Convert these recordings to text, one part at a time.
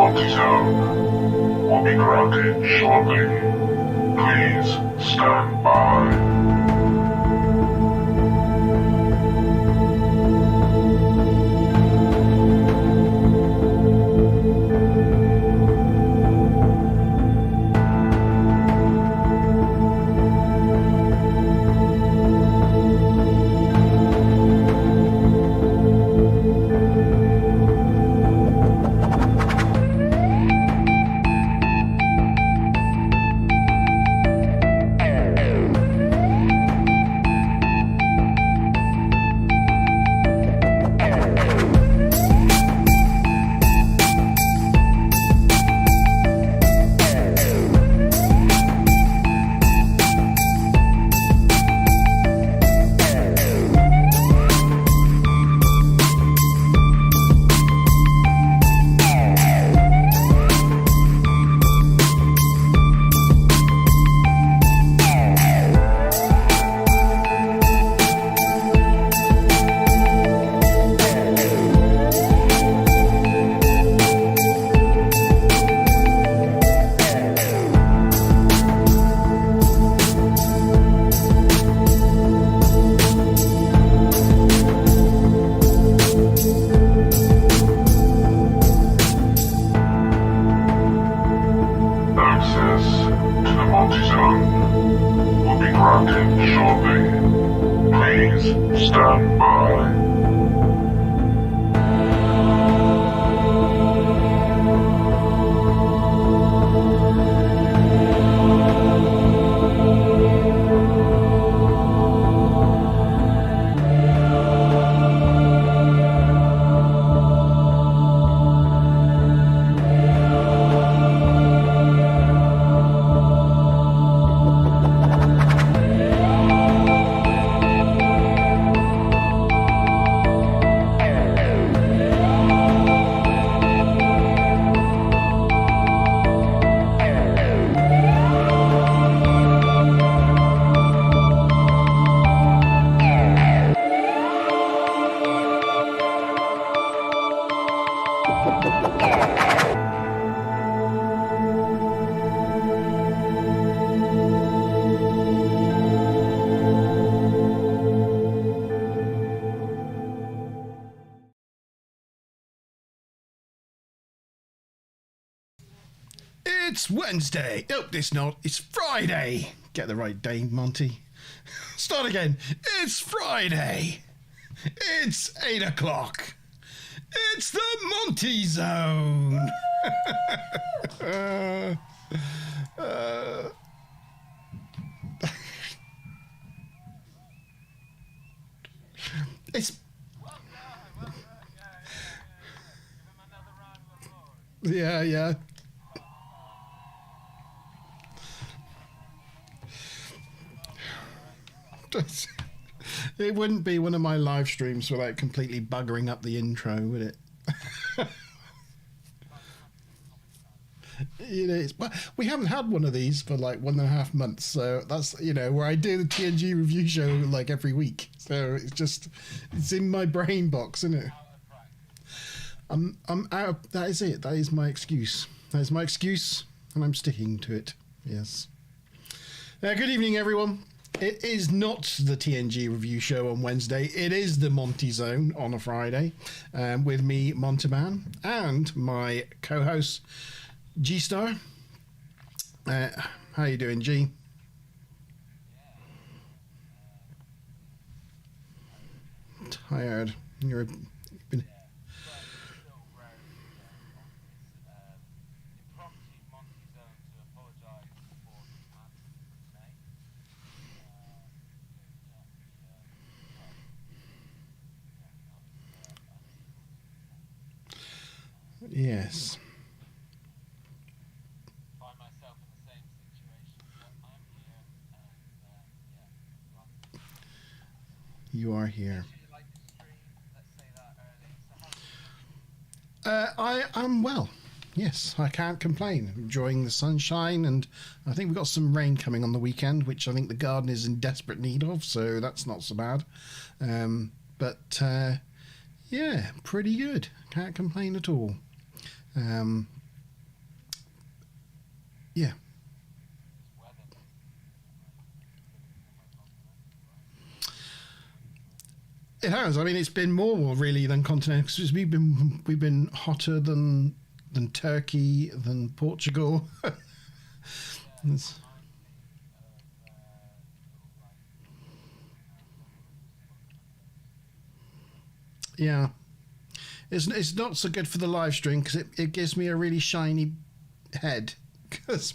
Monte will be grounded shortly. Please stand by. Access to the Monte will be granted shortly. Please stand by. It's Wednesday. Oh, it's not. It's Friday. Get the right day, Monty. Start again. It's Friday. It's 8 o'clock. It's the Monte Zone. It's... Yeah. It wouldn't be one of my live streams without completely buggering up the intro, would it? Well, we haven't had one of these for like 1.5 months, so that's where I do the TNG review show like every week. So it's in my brain box, isn't it? I'm out of, that is it. That is my excuse. That is my excuse, and I'm sticking to it. Yes. Good evening, everyone. It is not the TNG review show on Wednesday. It is the Monte Zone on a Friday, with me, Monte Man, and my co-host, G-Star. How you doing, G? Tired. You're been... Yes. Find myself in the same situation, but I'm here, and You are here. like the stream, let's say that early. So I am well. Yes, I can't complain. Enjoying the sunshine, and I think we've got some rain coming on the weekend, which I think the garden is in desperate need of, so that's not so bad. Yeah, pretty good. Can't complain at all. Yeah, This weather makes it almost continental, right? it has. I mean, it's been more really than continental because we've been hotter than Turkey, than Portugal. Yeah, it It's- reminds me of sort of like Los yeah, it's not so good for the live stream because it gives me a really shiny head because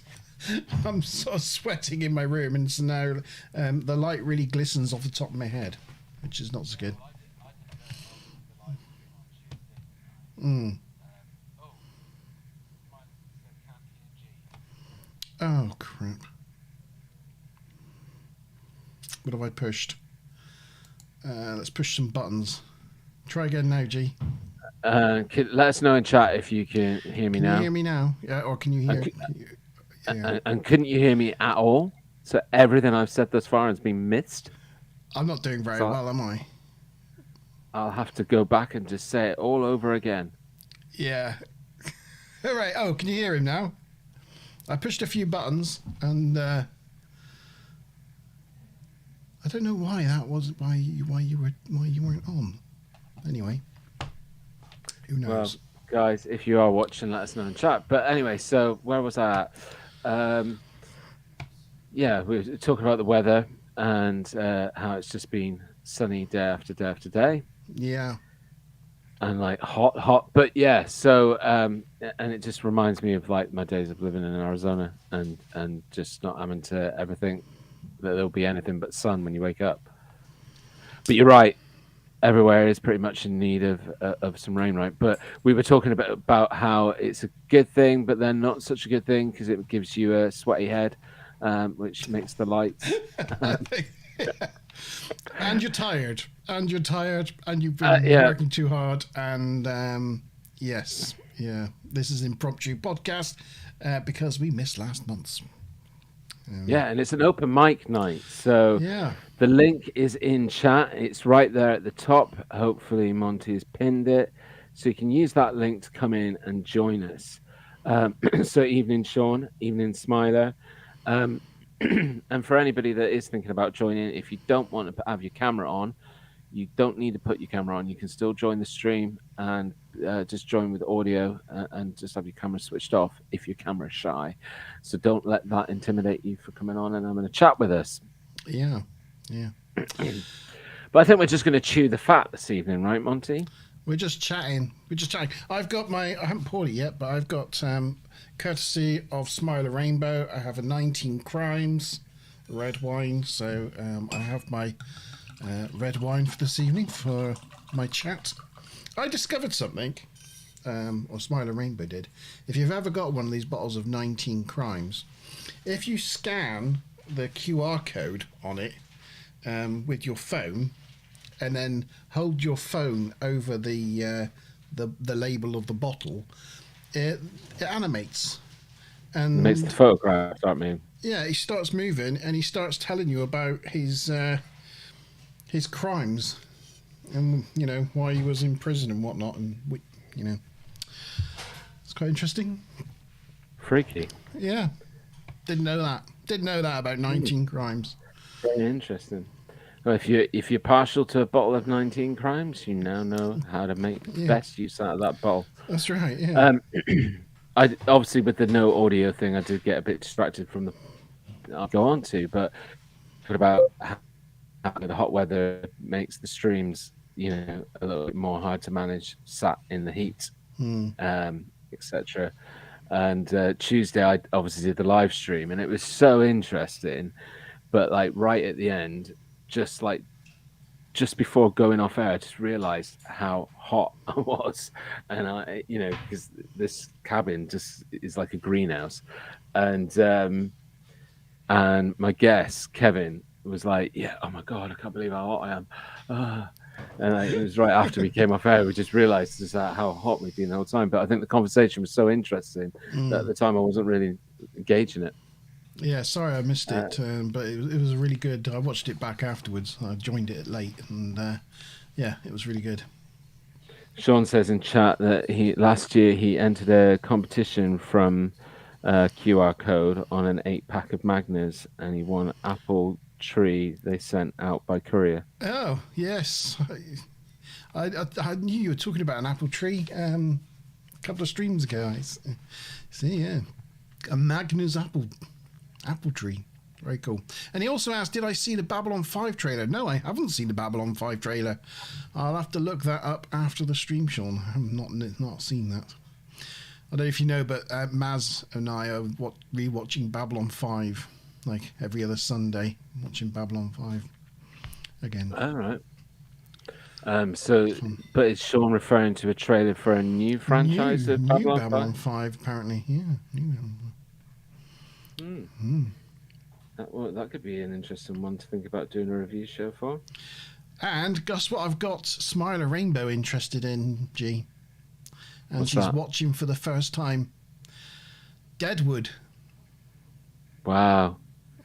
I'm sort of sweating in my room, and so now the light really glistens off the top of my head, which is not so good. Well, I did a live stream on Tuesday night. Mm. Oh, Smiley said can't hear G. Oh crap! What have I pushed? Let's push some buttons. Try again now, G. Let us know in chat if you can hear me Can now. you hear me now? Yeah, or can you hear? Okay. Yeah. And couldn't you hear me at all? So everything I've said thus far has been missed. I'm not doing very So- well, am I? I'll have to go back and just say it all over again. Yeah. All right. Oh, can you hear him now? I pushed a few buttons, and I don't know why that was. Why you weren't on. Anyway, who Well, knows? guys, if you are watching, let us know in chat. But anyway, so where was I at? Yeah, we were talking about the weather and how it's just been sunny day after day after day. Yeah. And like hot. But yeah, so and it just reminds me of like my days of living in Arizona and just not having to ever think that there'll be anything but sun when you wake up. But you're right, everywhere is pretty much in need of some rain, right? But we were talking about how it's a good thing, but then not such a good thing because it gives you a sweaty head, which makes the lights. And you're tired, and you've been Yeah. working too hard, and yes, yeah, this is impromptu podcast because we missed last month's. Yeah, and it's an open mic night, so Yeah, the link is in chat. It's right there at the top. Hopefully, Monte has pinned it, so you can use that link to come in and join us. So, evening, Sean. Evening, Smiler. And for anybody that is thinking about joining, if you don't want to have your camera on, you don't need to put your camera on. You can still join the stream and just join with audio and just have your camera switched off if your camera's shy. So don't let that intimidate you for coming on and having a chat with us. yeah. But I think we're just going to chew the fat this evening, right, Monty? We're just chatting. I've got I haven't poured it yet, but I've got courtesy of Smiler Rainbow. I have a 19 Crimes red wine, so I have my red wine for this evening for my chat. I discovered something, or Smiler Rainbow did. If you've ever got one of these bottles of 19 Crimes, if you scan the QR code on it with your phone, and then hold your phone over the label of the bottle, it animates. And It makes the photograph, I mean. yeah, he starts moving and he starts telling you about his crimes and why he was in prison and whatnot, and it's quite interesting. Freaky. Yeah, didn't know that about 19 Crimes. Very interesting. Well, if you're partial to a bottle of 19 Crimes, you now know how to make best use out of that bottle. That's right. Yeah. I obviously with the no audio thing, I did get a bit distracted from the. I'll go on to, but what about how the hot weather makes the streams, a little bit more hard to manage, sat in the heat, etc. And Tuesday, I obviously did the live stream, and it was so interesting. But like right at the end, just before going off air, I just realized how hot I was. And I, because this cabin just is like a greenhouse. And my guest, Kevin, was like, yeah, oh my God, I can't believe how hot I am. And it was right after we came off air, we just realized just how hot we'd been the whole time. But I think the conversation was so interesting that at the time I wasn't really engaging it. Yeah, sorry I missed it, but it was really good. I watched it back afterwards. I joined it late, and yeah, it was really good. Sean says in chat that last year he entered a competition from QR code on an 8-pack of Magners, and he won an apple tree they sent out by courier. Oh yes, I knew you were talking about an apple tree a couple of streams ago. See, yeah, a Magnus apple tree. Very cool. And he also asked, did I see the Babylon 5 trailer? No, I haven't seen the Babylon 5 trailer. I'll have to look that up after the stream, Sean. I have not seen that. I don't know if you know, but Maz and I are rewatching Babylon 5 like every other Sunday, watching Babylon 5 again. All right. But is Sean referring to a trailer for a new franchise of new Babylon Babylon 5? 5, apparently. Yeah, new Babylon. That could be an interesting one to think about doing a review show for. And guess what I've got Smiler Rainbow interested in, G? And What's she's that? watching for the first time Deadwood. Wow.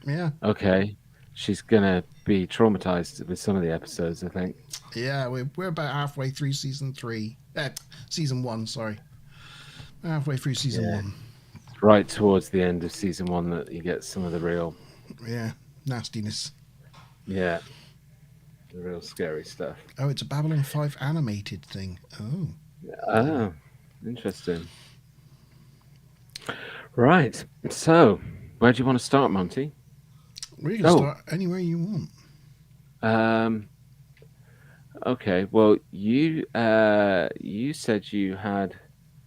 Yeah. Okay. She's gonna be traumatized with some of the episodes, I think. Yeah, we're about halfway through season 1, sorry. Halfway through season 1. Right towards the end of season 1 that you get some of the real, nastiness. the real scary stuff. Oh, it's a Babylon 5 animated thing. Oh. Oh, interesting. Right. So, where do you want to start, Monty? We can start anywhere you want. Okay. Well, you said you had.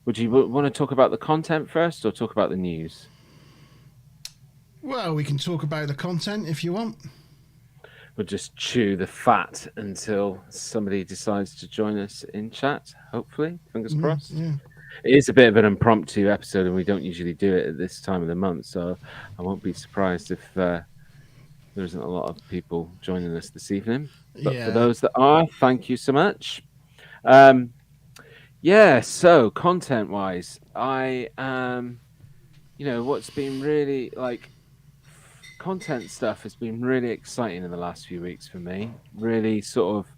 Would you want to talk about the content first, or talk about the news? Well, we can talk about the content if you want. We'll just chew the fat until somebody decides to join us in chat. Hopefully, fingers crossed. Yeah. It is a bit of an impromptu episode, and we don't usually do it at this time of the month, so I won't be surprised if there isn't a lot of people joining us this evening. But for those that are, thank you so much. So content-wise, I what's been really content stuff has been really exciting in the last few weeks for me. Really sort of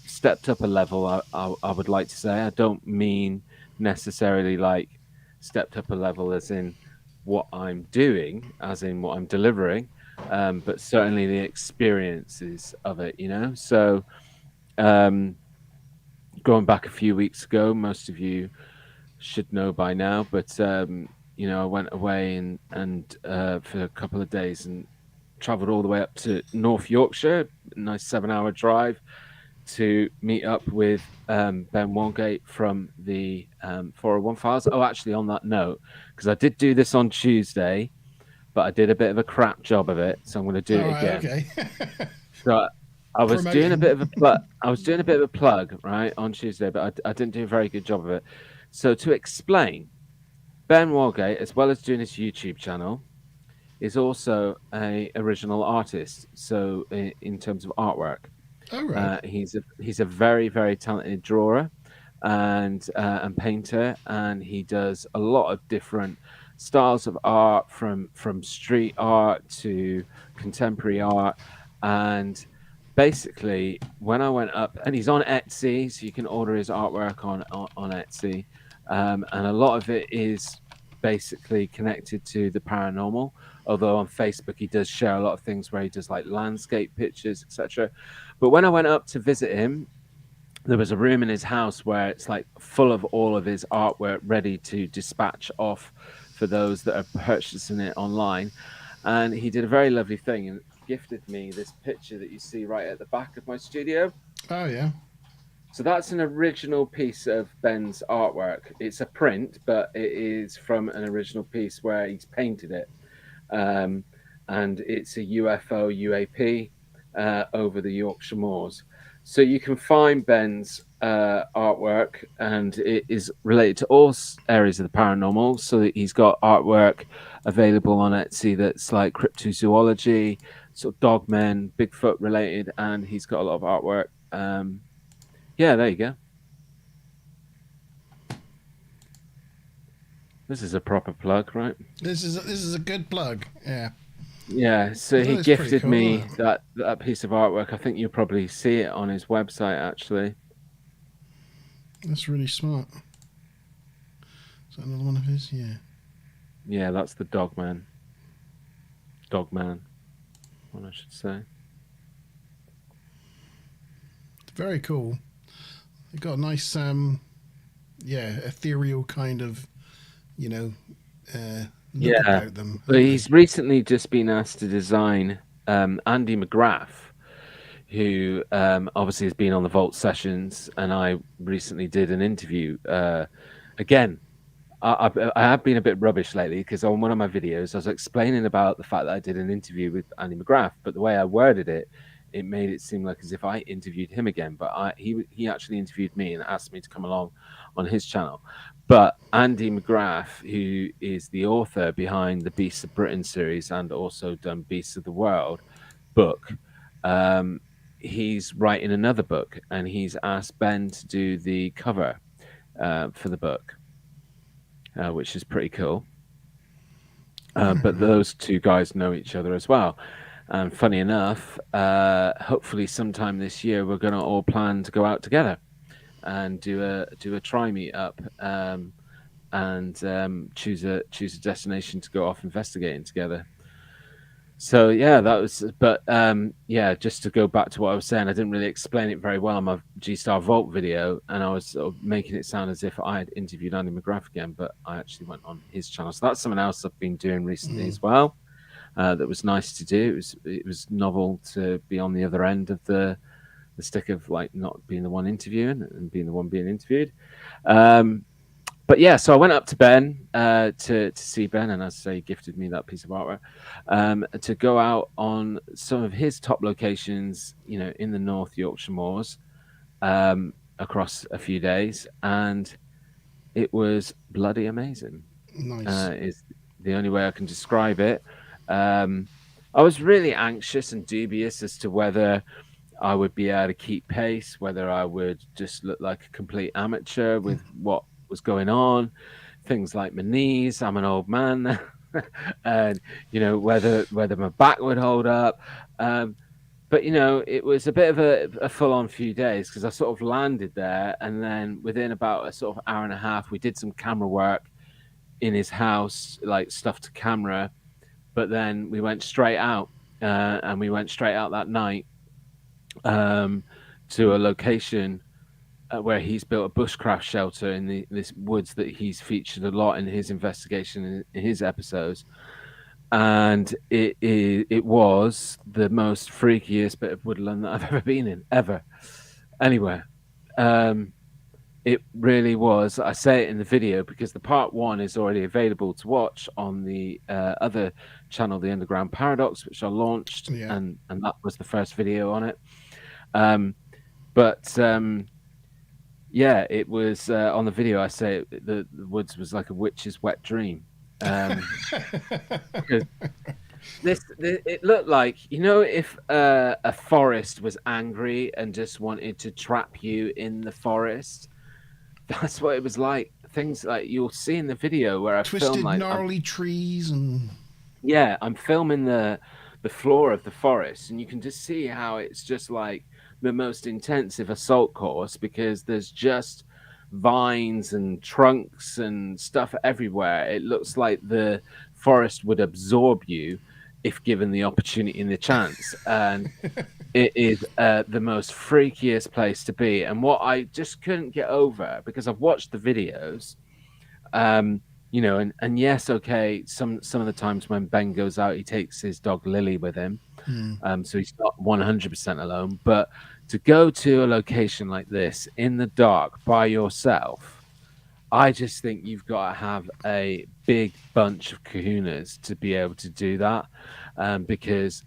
stepped up a level, I would like to say. I don't mean necessarily like stepped up a level as in what I'm doing, as in what I'm delivering, but certainly the experiences of it, So going back a few weeks ago, most of you should know by now, but I went away and for a couple of days and travelled all the way up to North Yorkshire, a nice 7-hour drive, to meet up with Ben Wongate from the 401 Files. Oh, actually, on that note, because I did do this on Tuesday, but I did a bit of a crap job of it, so I'm going to do it again. Okay. So I was doing a bit of a plug. I was doing a bit of a plug, right, on Tuesday, but I didn't do a very good job of it. So to explain, Ben Wongate, as well as doing his YouTube channel, is also an original artist. So in terms of artwork. Oh, right. He's a very, very talented drawer and painter, and he does a lot of different styles of art, from street art to contemporary art. And basically, when I went up, and he's on Etsy, so you can order his artwork on Etsy, and a lot of it is basically connected to the paranormal. Although on Facebook he does share a lot of things where he does like landscape pictures, etc. But when I went up to visit him, there was a room in his house where it's like full of all of his artwork ready to dispatch off for those that are purchasing it online. And he did a very lovely thing and gifted me this picture that you see right at the back of my studio. Oh, yeah. So that's an original piece of Ben's artwork. It's a print, but it is from an original piece where he's painted it. And it's a UFO UAP over the Yorkshire Moors. So you can find Ben's artwork, and it is related to all areas of the paranormal. So that he's got artwork available on Etsy that's like cryptozoology, sort of dogmen, Bigfoot related, and he's got a lot of artwork. There you go. This is a proper plug, right? This is a good plug. Yeah. Yeah, so he That's gifted pretty cool, me isn't it? that piece of artwork. I think you'll probably see it on his website, actually. That's really smart. Is that another one of his? Yeah. Yeah, that's the dog man. Dog man, what I should say. Very cool. They got a nice, yeah, ethereal kind of, you know, look Yeah, about them, but haven't they? he's recently just been asked to design Andy McGrath, who obviously has been on the Vault sessions, and I recently did an interview. Again, I have been a bit rubbish lately because on one of my videos I was explaining about the fact that I did an interview with Andy McGrath, but the way I worded it, it made it seem like as if I interviewed him again. But he actually interviewed me and asked me to come along on his channel. But Andy McGrath, who is the author behind the Beasts of Britain series and also done Beasts of the World book, um, he's writing another book, and he's asked Ben to do the cover for the book, which is pretty cool. But those two guys know each other as well. And funny enough, hopefully sometime this year we're going to all plan to go out together and do a try meet up, and choose a destination to go off investigating together. So yeah, that was. But yeah, just to go back to what I was saying, I didn't really explain it very well on my G Star Vault video, and I was sort of making it sound as if I had interviewed Andy McGrath again, but I actually went on his channel. So that's something else I've been doing recently as well. That was nice to do. It was novel to be on the other end of the stick of like not being the one interviewing and being the one being interviewed. But yeah, so I went up to Ben to see Ben, and as I say, he gifted me that piece of artwork to go out on some of his top locations, you know, in the North Yorkshire Moors, across a few days, and it was bloody amazing. Nice. Is the only way I can describe it. I was really anxious and dubious as to whether I would be able to keep pace, whether I would just look like a complete amateur with what was going on, things like my knees. I'm an old man now. And you know whether my back would hold up. But you know, it was a bit of a full-on few days because I sort of landed there, and then within about a sort of hour and a half, we did some camera work in his house, like stuff to camera. But then we went straight out, and we went straight out that night to a location where he's built a bushcraft shelter in this woods that he's featured a lot in his investigation in his episodes, and it was the most freakiest bit of woodland that I've ever been in ever, anywhere. It really was. I say it in the video because the part one is already available to watch on the other channel, the Underground Paradox, which I launched, Yeah. and that was the first video on it. But yeah, it was on the video. I say the woods was like a witch's wet dream. Because it looked like, you know, if a forest was angry and just wanted to trap you in the forest, that's what it was like. Things like you'll see in the video where I film, Twisted, like gnarly trees and yeah, I'm filming the floor of the forest, and you can just see how it's just like the most intensive assault course because there's just vines and trunks and stuff everywhere. It looks like the forest would absorb you if given the opportunity and the chance. And it is the most freakiest place to be. And what I just couldn't get over, because I've watched the videos, you know, and yes, okay, some of the times when Ben goes out, he takes his dog Lily with him, so he's not 100% alone. But to go to a location like this in the dark by yourself, I just think you've got to have a big bunch of kahunas to be able to do that, because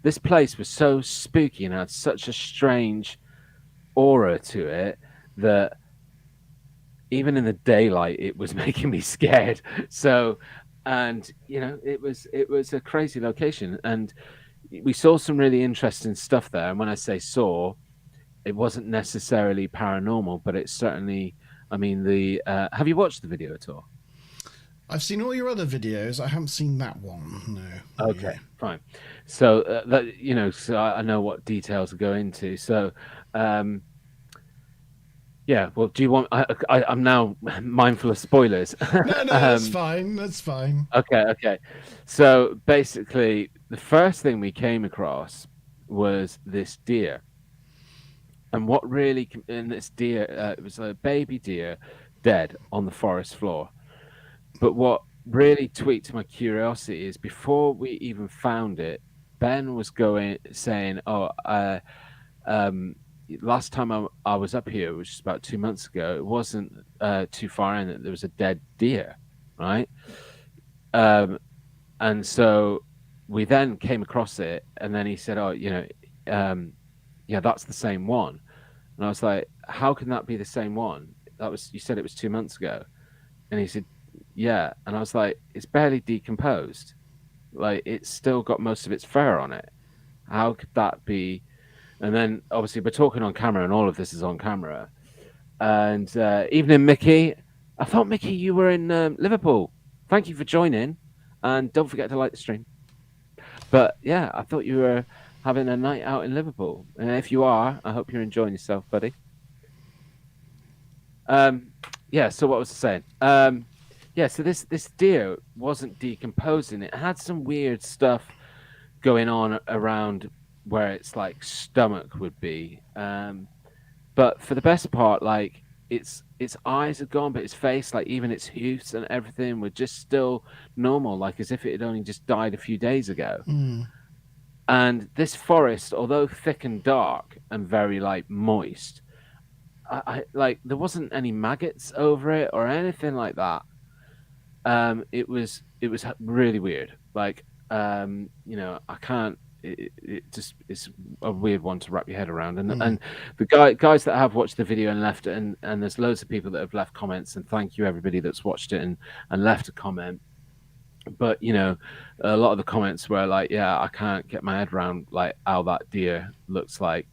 this place was so spooky and had such a strange aura to it that even in the daylight, it was making me scared. So, and you know, it was a crazy location, and we saw some really interesting stuff there. And when I say saw, it wasn't necessarily paranormal, but it certainly. I mean, have you watched the video at all? I've seen all your other videos. I haven't seen that one. No. Okay, Yeah. fine. So that, you know, so I know what details to go into. So Yeah. Well, do you want? I'm now mindful of spoilers. No, no, that's um, fine. That's fine. okay. Okay. So basically, the first thing we came across was this deer, and what really, and this deer, it was a baby deer, dead on the forest floor. But what really tweaked my curiosity is before we even found it, Ben was going saying, "Oh, um, last time I was up here, which was about 2 months ago, it wasn't too far in that there was a dead deer, right?" Um, and so we then came across it, and then he said, "Oh, um, yeah, that's the same one." And I was like, "How can that be the same one? That was you said it was 2 months ago." And he said, "Yeah." And I was like, "It's barely decomposed. Like it's still got most of its fur on it. How could that be?" And then obviously we're talking on camera, and all of this is on camera. And evening, Mickey. I thought Mickey, you were in Liverpool. Thank you for joining, and don't forget to like the stream. But yeah, I thought you were having a night out in Liverpool, and if you are, I hope you're enjoying yourself, buddy. Um, yeah. So what was I saying? Yeah. So this deer wasn't decomposing. It had some weird stuff going on around where its like stomach would be. But for the best part, like its eyes had gone, but its face, like even its hoofs and everything, were just still normal, like as if it had only just died a few days ago. Mm. And this forest, although thick and dark and very like moist, I like there wasn't any maggots over it or anything like that. It was really weird. Like I can't. It just it's a weird one to wrap your head around. And the guys that have watched the video and left it, and there's loads of people that have left comments, and thank you everybody that's watched it and left a comment. But a lot of the comments were like, yeah, I can't get my head around like how that deer looks like.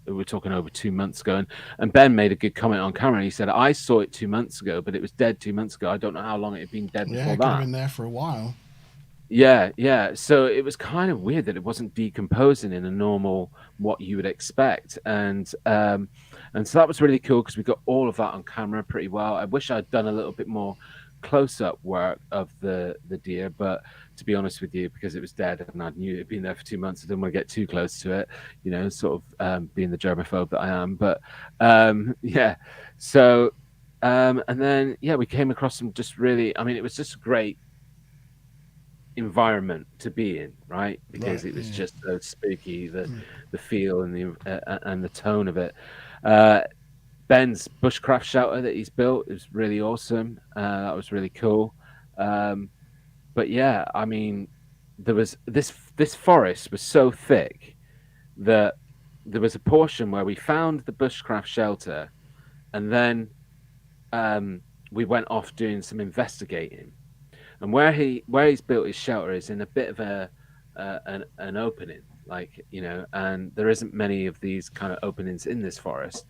We're talking over 2 months ago, and Ben made a good comment on camera. He said, "I saw it 2 months ago, but it was dead 2 months ago. I don't know how long it had been dead Yeah, before it could have that." been there for a while. Yeah, yeah. So it was kind of weird that it wasn't decomposing in a normal what you would expect, and so that was really cool because we got all of that on camera pretty well. I wish I'd done a little bit more close-up work of the deer, but to be honest with you, because it was dead and I knew it'd been there for 2 months, I didn't want to get too close to it. Sort of being the germaphobe that I am. But yeah, so and then yeah, we came across some just really. I mean, it was just a great environment to be in, right? Because Right. it was Yeah. just so spooky, the feel and the tone of it. Uh, Ben's bushcraft shelter that he's built is really awesome. That was really cool. But yeah, I mean, there was this forest was so thick that there was a portion where we found the bushcraft shelter, and then we went off doing some investigating. And where he's built his shelter is in a bit of an opening, like and there isn't many of these kind of openings in this forest.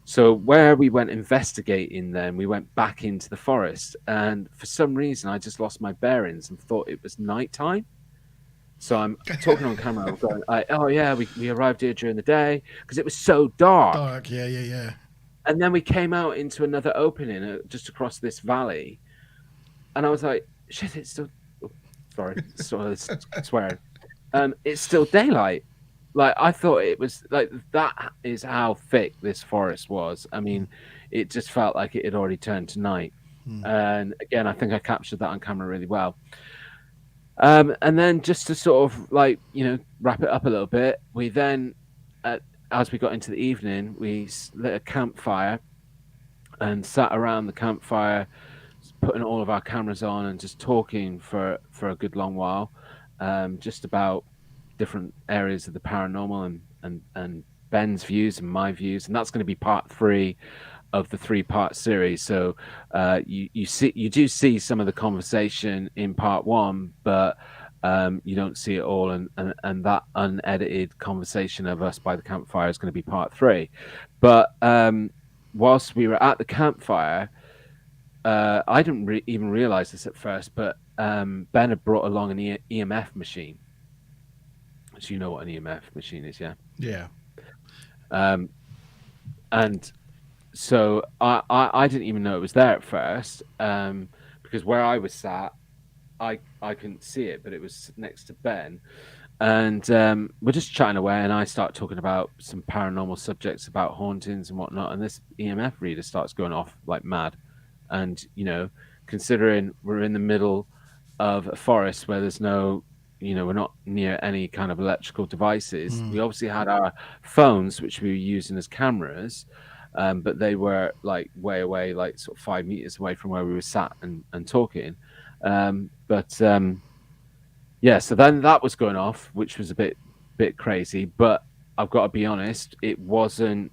So where we went investigating, then we went back into the forest, and for some reason I just lost my bearings and thought it was nighttime. So I'm talking on camera. I'm going, "Oh yeah, we arrived here during the day because it was so dark." Dark. Yeah, yeah, yeah. And then we came out into another opening just across this valley, and I was like, "Shit, it's still." Oh, sorry, swearing. It's still daylight. Like I thought it was like that is how thick this forest was. I mean, it just felt like it had already turned to night. And again, I think I captured that on camera really well. And then just to sort of like wrap it up a little bit, we then, as we got into the evening, we lit a campfire and sat around the campfire, putting all of our cameras on and just talking for a good long while, just about different areas of the paranormal and Ben's views and my views, and that's going to be part 3 of the 3-part series. So you do see some of the conversation in part 1, but you don't see it all, and that unedited conversation of us by the campfire is going to be part 3. But whilst we were at the campfire, I didn't even realize this at first, but Ben had brought along an EMF machine. So you know what an EMF machine is, yeah? Yeah. And so I didn't even know it was there at first, because where I was sat, I couldn't see it, but it was next to Ben, and we're just chatting away, and I start talking about some paranormal subjects about hauntings and whatnot, and this EMF reader starts going off like mad, and considering we're in the middle of a forest where there's no, we're not near any kind of electrical devices. Hmm. We obviously had our phones, which we were using as cameras, but they were like way away, like sort of 5 meters away from where we were sat and talking. But yeah, so then that was going off, which was a bit crazy. But I've got to be honest, it wasn't.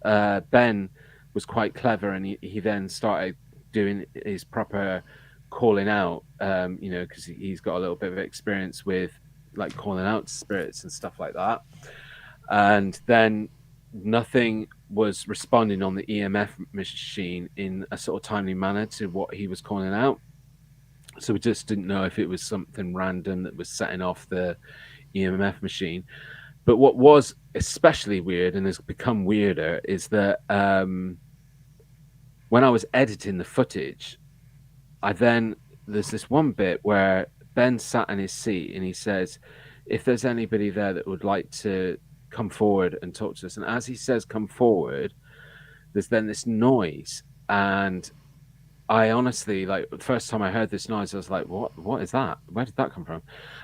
Ben was quite clever, and he then started doing his proper calling out. Because he's got a little bit of experience with like calling out spirits and stuff like that. And then nothing was responding on the EMF machine in a sort of timely manner to what he was calling out. So we just didn't know if it was something random that was setting off the EMF machine. But what was especially weird and has become weirder is that when I was editing the footage, there's this one bit where Ben sat in his seat and he says, if there's anybody there that would like to come forward and talk to us. And as he says, come forward, there's then this noise. And I honestly, like, the first time I heard this noise, I was like, what is that? Where did that come from?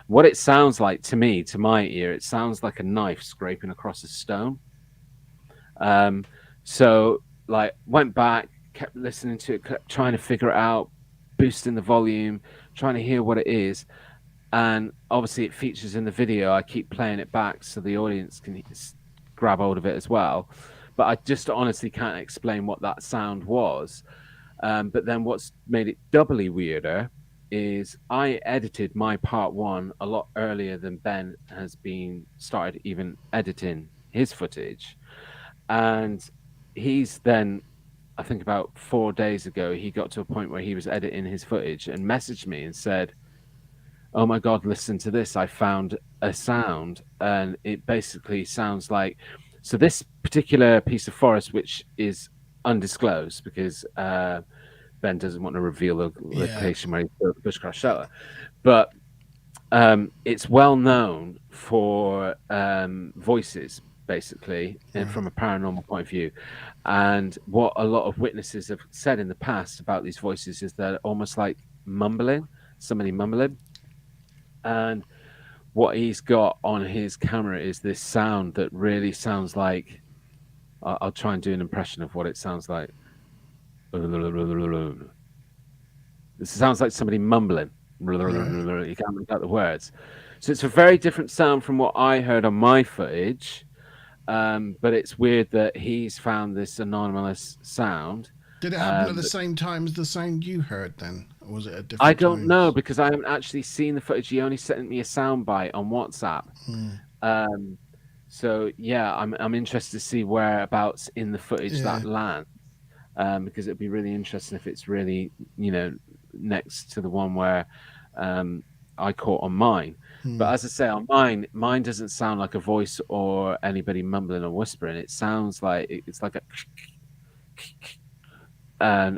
What it sounds like to me, to my ear, it sounds like a knife scraping across a stone. So, like, went back, kept listening to it, kept trying to figure it out, boosting the volume, trying to hear what it is. And obviously, it features in the video. I keep playing it back so the audience can grab hold of it as well. But I just honestly can't explain what that sound was. But then what's made it doubly weirder is I edited my part one a lot earlier than Ben has been started even editing his footage. And he's then, I think about 4 days ago, he got to a point where he was editing his footage and messaged me and said, oh my God, listen to this. I found a sound. And it basically sounds like, so this particular piece of forest, which is undisclosed because Ben doesn't want to reveal the location where he built the bushcraft shelter, but it's well known for voices, basically, and from a paranormal point of view. And what a lot of witnesses have said in the past about these voices is they're almost like mumbling, somebody mumbling. And what he's got on his camera is this sound that really sounds like, I'll try and do an impression of what it sounds like. This sounds like somebody mumbling. You can't make out the words. So it's a very different sound from what I heard on my footage. But it's weird that he's found this anomalous sound. Did it happen at the same time as the sound you heard then? Or was it a different I don't times? know because I haven't actually seen the footage. He only sent me a soundbite on WhatsApp. So yeah, I'm interested to see whereabouts in the footage that lands. Because it'd be really interesting if it's really, next to the one where I caught on mine. But as I say, on mine doesn't sound like a voice or anybody mumbling or whispering. It sounds like it's like a, and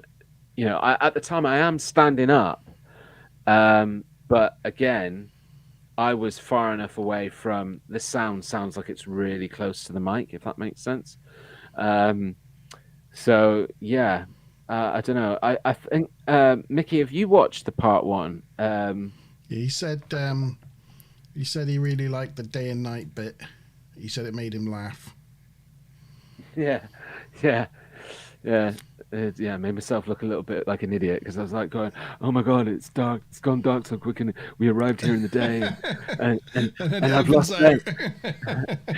at the time I am standing up, but again, I was far enough away from the sound. Sounds like it's really close to the mic, if that makes sense. So yeah, I don't know. I think Mickey, have you watched the part one? He said he really liked the day and night bit. He said it made him laugh. Yeah. Made myself look a little bit like an idiot because I was like going, "Oh my God, it's dark! It's gone dark so quick, and we arrived here in the day, and I've lost Ben.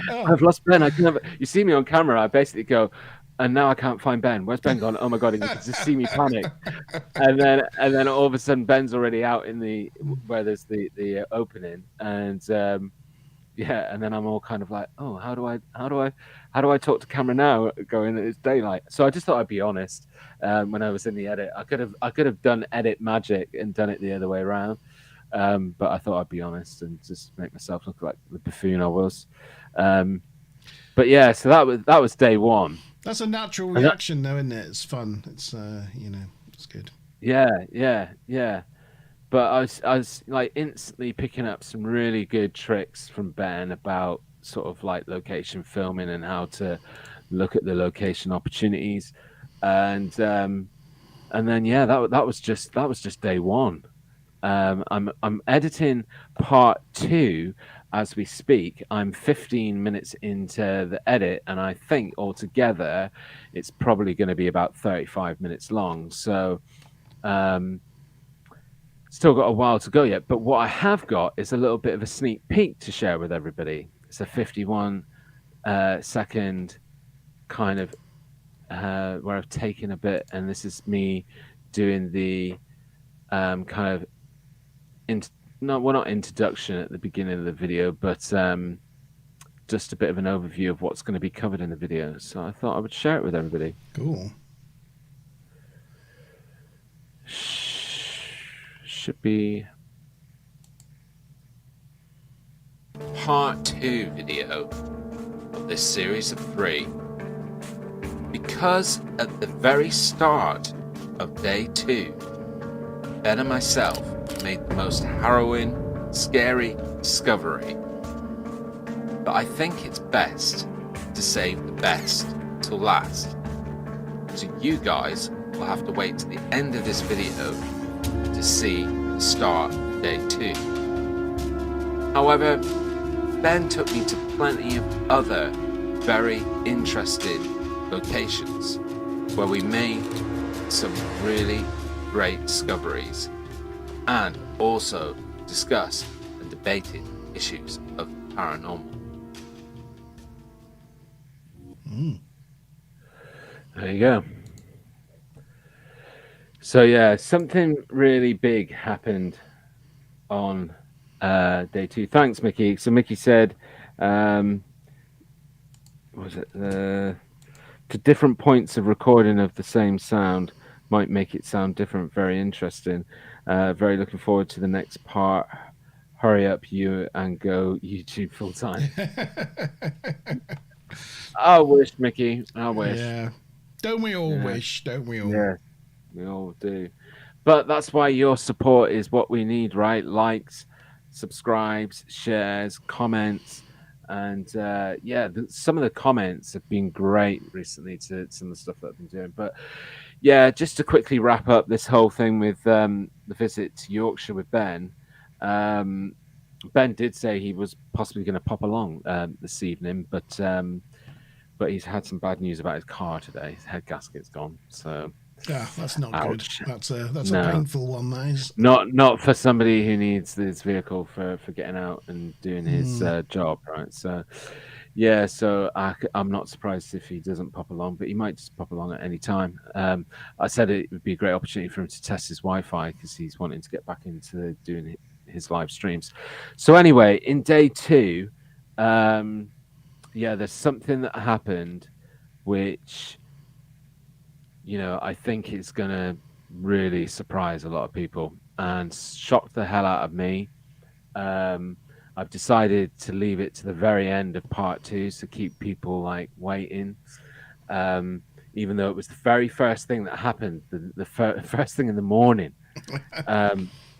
I've lost Ben. I can never. You see me on camera. I basically go." And now I can't find Ben. Where's Ben gone? Oh my God! And you can just see me panic. And then all of a sudden, Ben's already out in the where there's the opening, and and then I'm all kind of like, oh, how do I talk to camera now? Going, it's daylight. So I just thought I'd be honest. When I was in the edit, I could have done edit magic and done it the other way around. But I thought I'd be honest and just make myself look like the buffoon I was. But yeah, so that was day one. That's a natural And that- reaction, though, isn't it? It's fun. It's it's good. yeah. But I was like instantly picking up some really good tricks from Ben about sort of like location filming and how to look at the location opportunities, and then yeah, that was just day one. I'm editing part two as we speak. I'm 15 minutes into the edit, and I think altogether it's probably going to be about 35 minutes long. So still got a while to go yet. But what I have got is a little bit of a sneak peek to share with everybody. It's a 51 second kind of where I've taken a bit, and this is me doing the kind of no, well, not introduction at the beginning of the video, but just a bit of an overview of what's going to be covered in the video. So I thought I would share it with everybody. Cool. Should be part 2 video of this series of 3. Because at the very start of day 2, Ben and myself made the most harrowing, scary discovery. But I think it's best to save the best till last. So you guys will have to wait to the end of this video to see the start of day 2. However, Ben took me to plenty of other very interesting locations where we made some really great discoveries and also discussed and debated issues of paranormal. There you go. So yeah, something really big happened on day 2. Thanks, Mickey. So Mickey said, was it the different points of recording of the same sound might make it sound different. Very interesting. Very looking forward to the next part. Hurry up, you, and go YouTube full time. I wish, Mickey. I wish. Yeah. Don't we all wish? Don't we all? Yeah, we all do. But that's why your support is what we need, right? Likes, subscribes, shares, comments. And some of the comments have been great recently to some of the stuff that I've been doing. But yeah, just to quickly wrap up this whole thing with the visit to Yorkshire with Ben. Ben did say he was possibly going to pop along this evening, but he's had some bad news about his car today. His head gasket's gone. So yeah, that's not ouch. Good. That's a painful one. That is not for somebody who needs this vehicle for getting out and doing his job, right? So yeah, so I'm not surprised if he doesn't pop along, but he might just pop along at any time. I said it would be a great opportunity for him to test his Wi-Fi because he's wanting to get back into doing his live streams. So anyway, in day 2, there's something that happened which, I think it's going to really surprise a lot of people and shock the hell out of me. I've decided to leave it to the very end of part 2 to keep people like waiting. Even though it was the very first thing that happened, the first thing in the morning.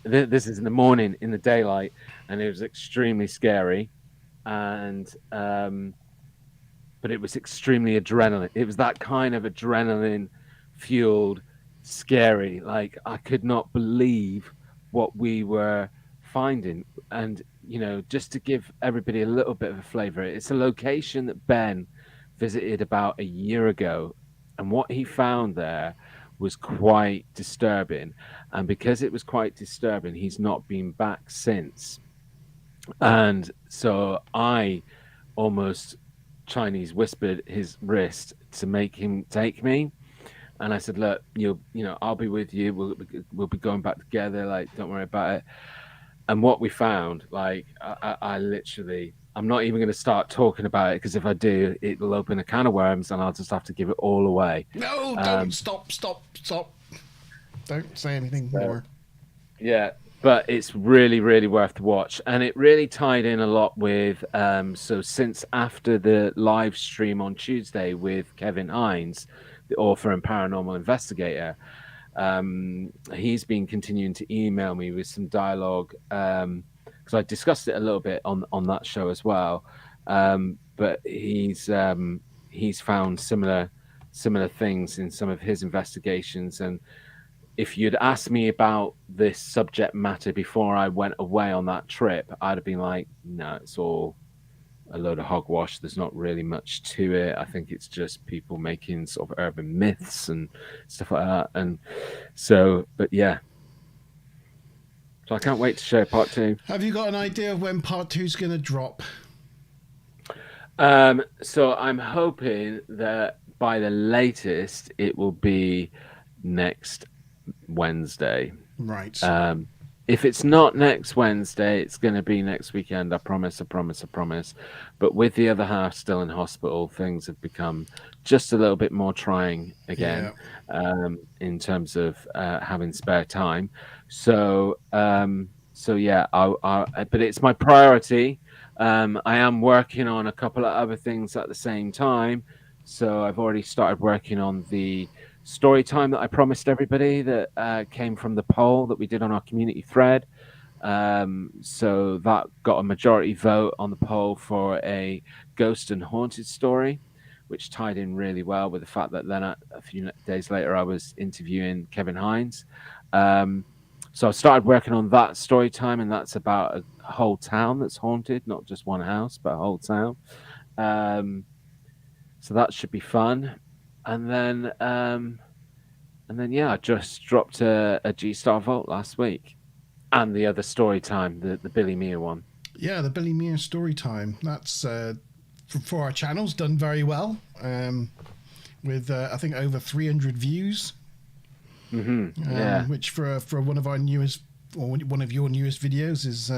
This is in the morning, in the daylight, and it was extremely scary. And but it was extremely adrenaline. It was that kind of adrenaline fueled scary. Like I could not believe what we were finding. And just to give everybody a little bit of a flavor, it's a location that Ben visited about a year ago, and what he found there was quite disturbing. And because it was quite disturbing, he's not been back since. And so I almost Chinese whispered his wrist to make him take me. And I said, look, I'll be with you. We'll be going back together. Like, don't worry about it. And what we found, like, I literally, I'm not even going to start talking about it because if I do, it'll open a can of worms and I'll just have to give it all away. No, don't stop. Don't say anything more. Yeah. but it's really, really worth the watch. And it really tied in a lot with so since after the live stream on Tuesday with Kevin Hines, the author and paranormal investigator, he's been continuing to email me with some dialogue, because I discussed it a little bit on that show as well. But he's found similar things in some of his investigations. And if you'd asked me about this subject matter before I went away on that trip, I'd have been like, no, it's all a load of hogwash. There's not really much to it. I think it's just people making sort of urban myths and stuff like that. And so, but yeah. So I can't wait to share part 2. Have you got an idea of when part 2's going to drop? So I'm hoping that by the latest it will be next Wednesday. Right. If it's not next Wednesday, it's going to be next weekend. I promise. But with the other half still in hospital, things have become just a little bit more trying again, in terms of having spare time. So yeah, but it's my priority. I am working on a couple of other things at the same time. So I've already started working on the story time that I promised everybody that came from the poll that we did on our community thread. So that got a majority vote on the poll for a ghost and haunted story, which tied in really well with the fact that then a few days later I was interviewing Kevin Hines. So I started working on that story time, and that's about a whole town that's haunted, not just one house, but a whole town. So that should be fun. And then yeah, I just dropped a G-Star Vault last week, and the other story time, the Billy Mia one. Yeah, the Billy Mia story time. That's for our channel's done very well. With I think over 300 views. Yeah, which for one of our newest, or one of your newest videos is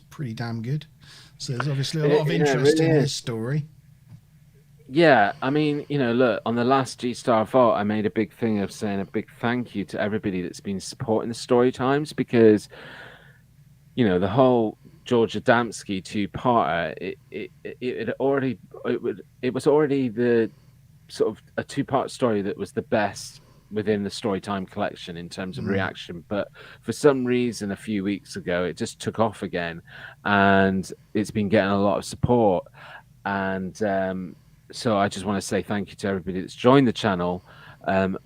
pretty damn good. So there's obviously a lot of interest really in is. this story. Yeah, I mean, look, on the last G-Star Vault, I made a big thing of saying a big thank you to everybody that's been supporting the story times, because, the whole George Adamski two-parter, it was already the sort of a two-part story that was the best within the Storytime collection in terms of reaction. But for some reason, a few weeks ago, it just took off again, and it's been getting a lot of support. And so I just want to say thank you to everybody that's joined the channel,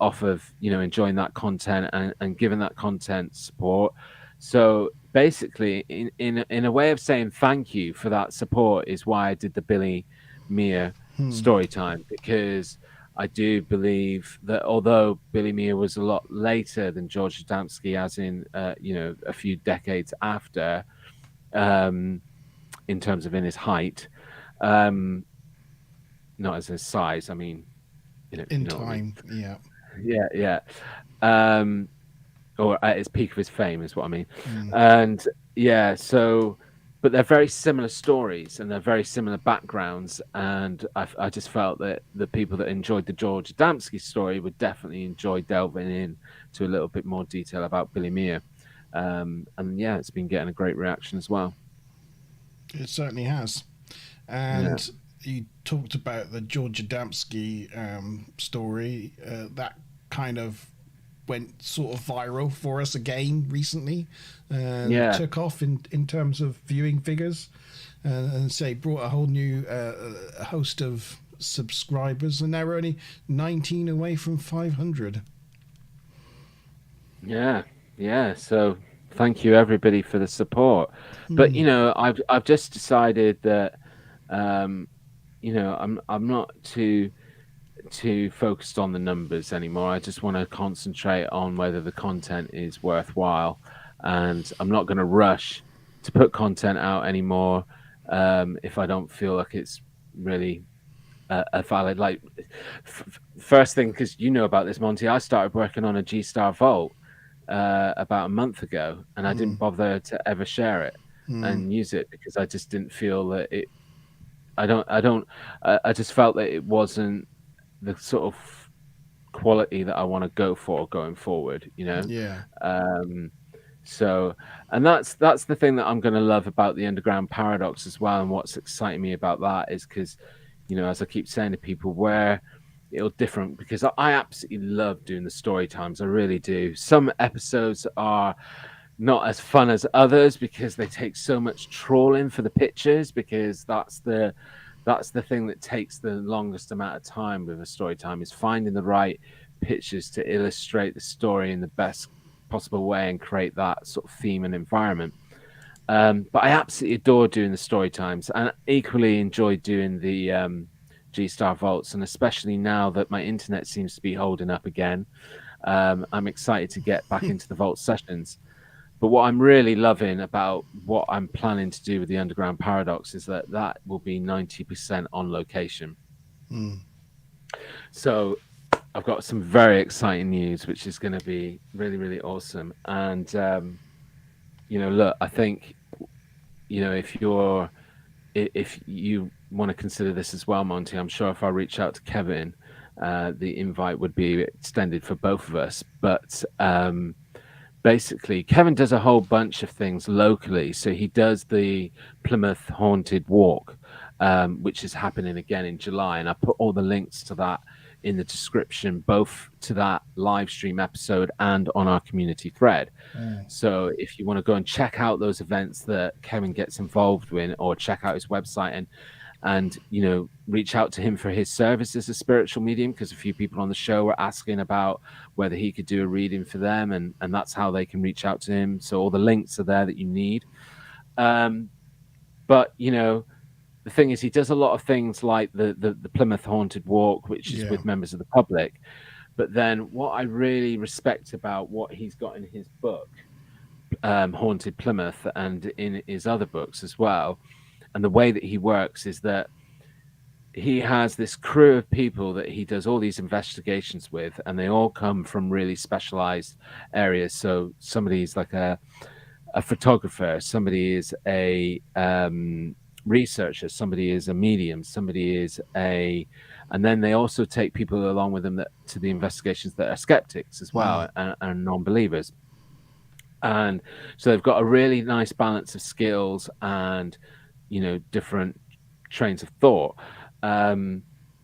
off of enjoying that content and giving that content support. So basically, in a way of saying thank you for that support is why I did the Billy Mia story time, because I do believe that although Billy Mia was a lot later than George Adamski, as in a few decades after, in terms of in his height. Not as his size. I mean, In time, yeah. Yeah. Or at his peak of his fame is what I mean. And yeah, so, but they're very similar stories and they're very similar backgrounds. And I just felt that the people that enjoyed the George Adamski story would definitely enjoy delving in to a little bit more detail about Billy Mia. And yeah, it's been getting a great reaction as well. It certainly has. And you talked about the George Adamski story. That kind of went sort of viral for us again recently. Took off in terms of viewing figures. And say brought a whole new host of subscribers. And now we're only 19 away from 500. Yeah. So thank you everybody for the support. But I've just decided that I'm not too focused on the numbers anymore. I just want to concentrate on whether the content is worthwhile, and I'm not going to rush to put content out anymore if I don't feel like it's really a valid, like first thing, because about this, Monty, I started working on a G-Star Vault about a month ago, and I didn't bother to ever share it and use it because I just didn't feel that it. I just felt that it wasn't the sort of quality that I want to go for going forward. Yeah. So, and that's the thing that I'm going to love about the Underground Paradox as well. And what's exciting me about that is because, as I keep saying to people, where it'll different, because I absolutely love doing the story times. I really do. Some episodes are not as fun as others because they take so much trawling for the pictures, because that's the thing that takes the longest amount of time with a story time, is finding the right pictures to illustrate the story in the best possible way and create that sort of theme and environment. But I absolutely adore doing the story times, and equally enjoy doing the G-Star Vaults, and especially now that my internet seems to be holding up again. I'm excited to get back into the Vault sessions. But what I'm really loving about what I'm planning to do with the Underground Paradox is that will be 90% on location. So I've got some very exciting news, which is going to be really, really awesome. And, look, I think, if you want to consider this as well, Monty, I'm sure if I reach out to Kevin, the invite would be extended for both of us. But basically, Kevin does a whole bunch of things locally. So he does the Plymouth Haunted Walk, which is happening again in July. And I put all the links to that in the description, both to that live stream episode and on our community thread. So if you want to go and check out those events that Kevin gets involved with, or check out his website and reach out to him for his service as a spiritual medium, because a few people on the show were asking about whether he could do a reading for them, and that's how they can reach out to him. So all the links are there that you need. But the thing is, he does a lot of things like the Plymouth Haunted Walk, which is with members of the public. But then what I really respect about what he's got in his book, Haunted Plymouth, and in his other books as well, and the way that he works, is that he has this crew of people that he does all these investigations with, and they all come from really specialized areas. So somebody's like a photographer, somebody is a researcher, somebody is a medium, somebody is and then they also take people along with them to the investigations that are skeptics as well, and non-believers. And so they've got a really nice balance of skills and different trains of thought,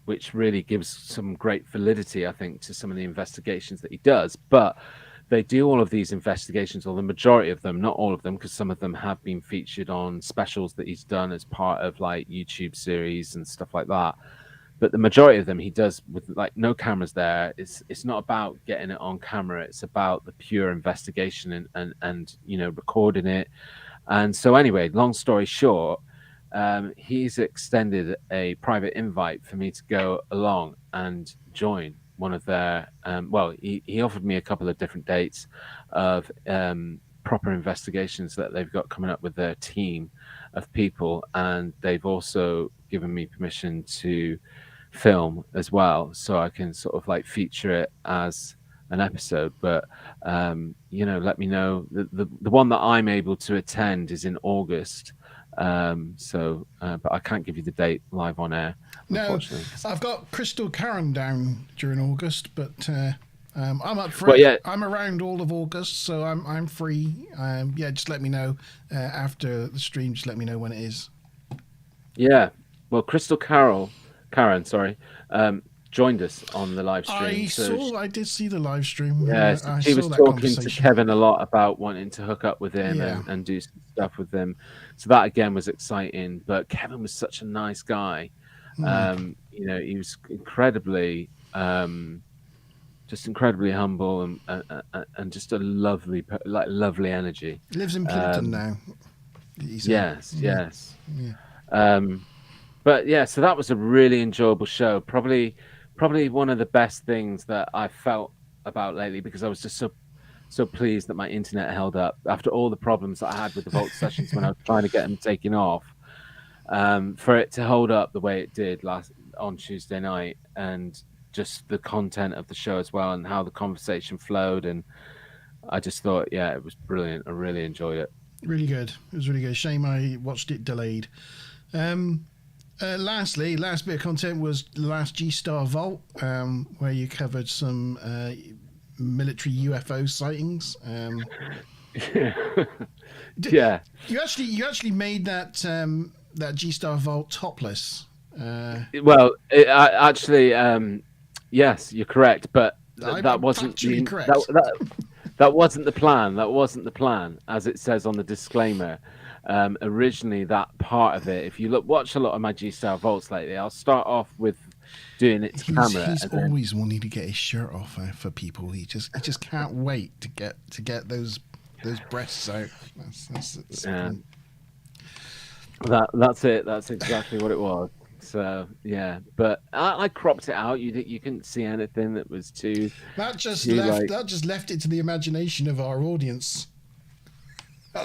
which really gives some great validity, I think, to some of the investigations that he does. But they do all of these investigations, or the majority of them, not all of them, because some of them have been featured on specials that he's done as part of like YouTube series and stuff like that. But the majority of them he does with like no cameras there. It's not about getting it on camera. It's about the pure investigation and recording it. And so anyway, long story short, he's extended a private invite for me to go along and join one of their he offered me a couple of different dates of proper investigations that they've got coming up with their team of people, and they've also given me permission to film as well, so I can sort of like feature it as an episode. But let me know. The one that I'm able to attend is in August. But I can't give you the date live on air, unfortunately. No, I've got Crystal Karen down during August, but I'm up for it. I'm around all of August, so I'm free. Just let me know after the stream. Just let me know when it is. Yeah, well, Crystal Karen, joined us on the live stream. I did see the live stream. Yeah, she was talking to Kevin a lot about wanting to hook up with him and do some stuff with him. So that again was exciting. But Kevin was such a nice guy. He was incredibly, just incredibly humble and just a lovely energy. He lives in Plimpton now. Yes. But yeah, so that was a really enjoyable show. Probably one of the best things that I felt about lately, because I was just so pleased that my internet held up after all the problems that I had with the Vault sessions when I was trying to get them taken off. For it to hold up the way it did on Tuesday night, and just the content of the show as well, and how the conversation flowed, and I just thought, it was brilliant. I really enjoyed it. Really good. It was really good. Shame I watched it delayed. Lastly, last bit of content was the last G-Star Vault, where you covered some military UFO sightings. Yeah. You actually made that G Star Vault topless. Well, actually, yes, you're correct, but that I'm wasn't factually the correct. that wasn't the plan. That wasn't the plan, as it says on the disclaimer. Originally, that part of it, if you watch a lot of my G Star Vaults lately, I'll start off with doing it to camera, He's and then always wanting to get his shirt off for people. He just can't wait to get those breasts out. That's yeah, that's it. That's exactly what it was. So yeah, but I cropped it out. You couldn't see anything that was too like. that just left it to the imagination of our audience.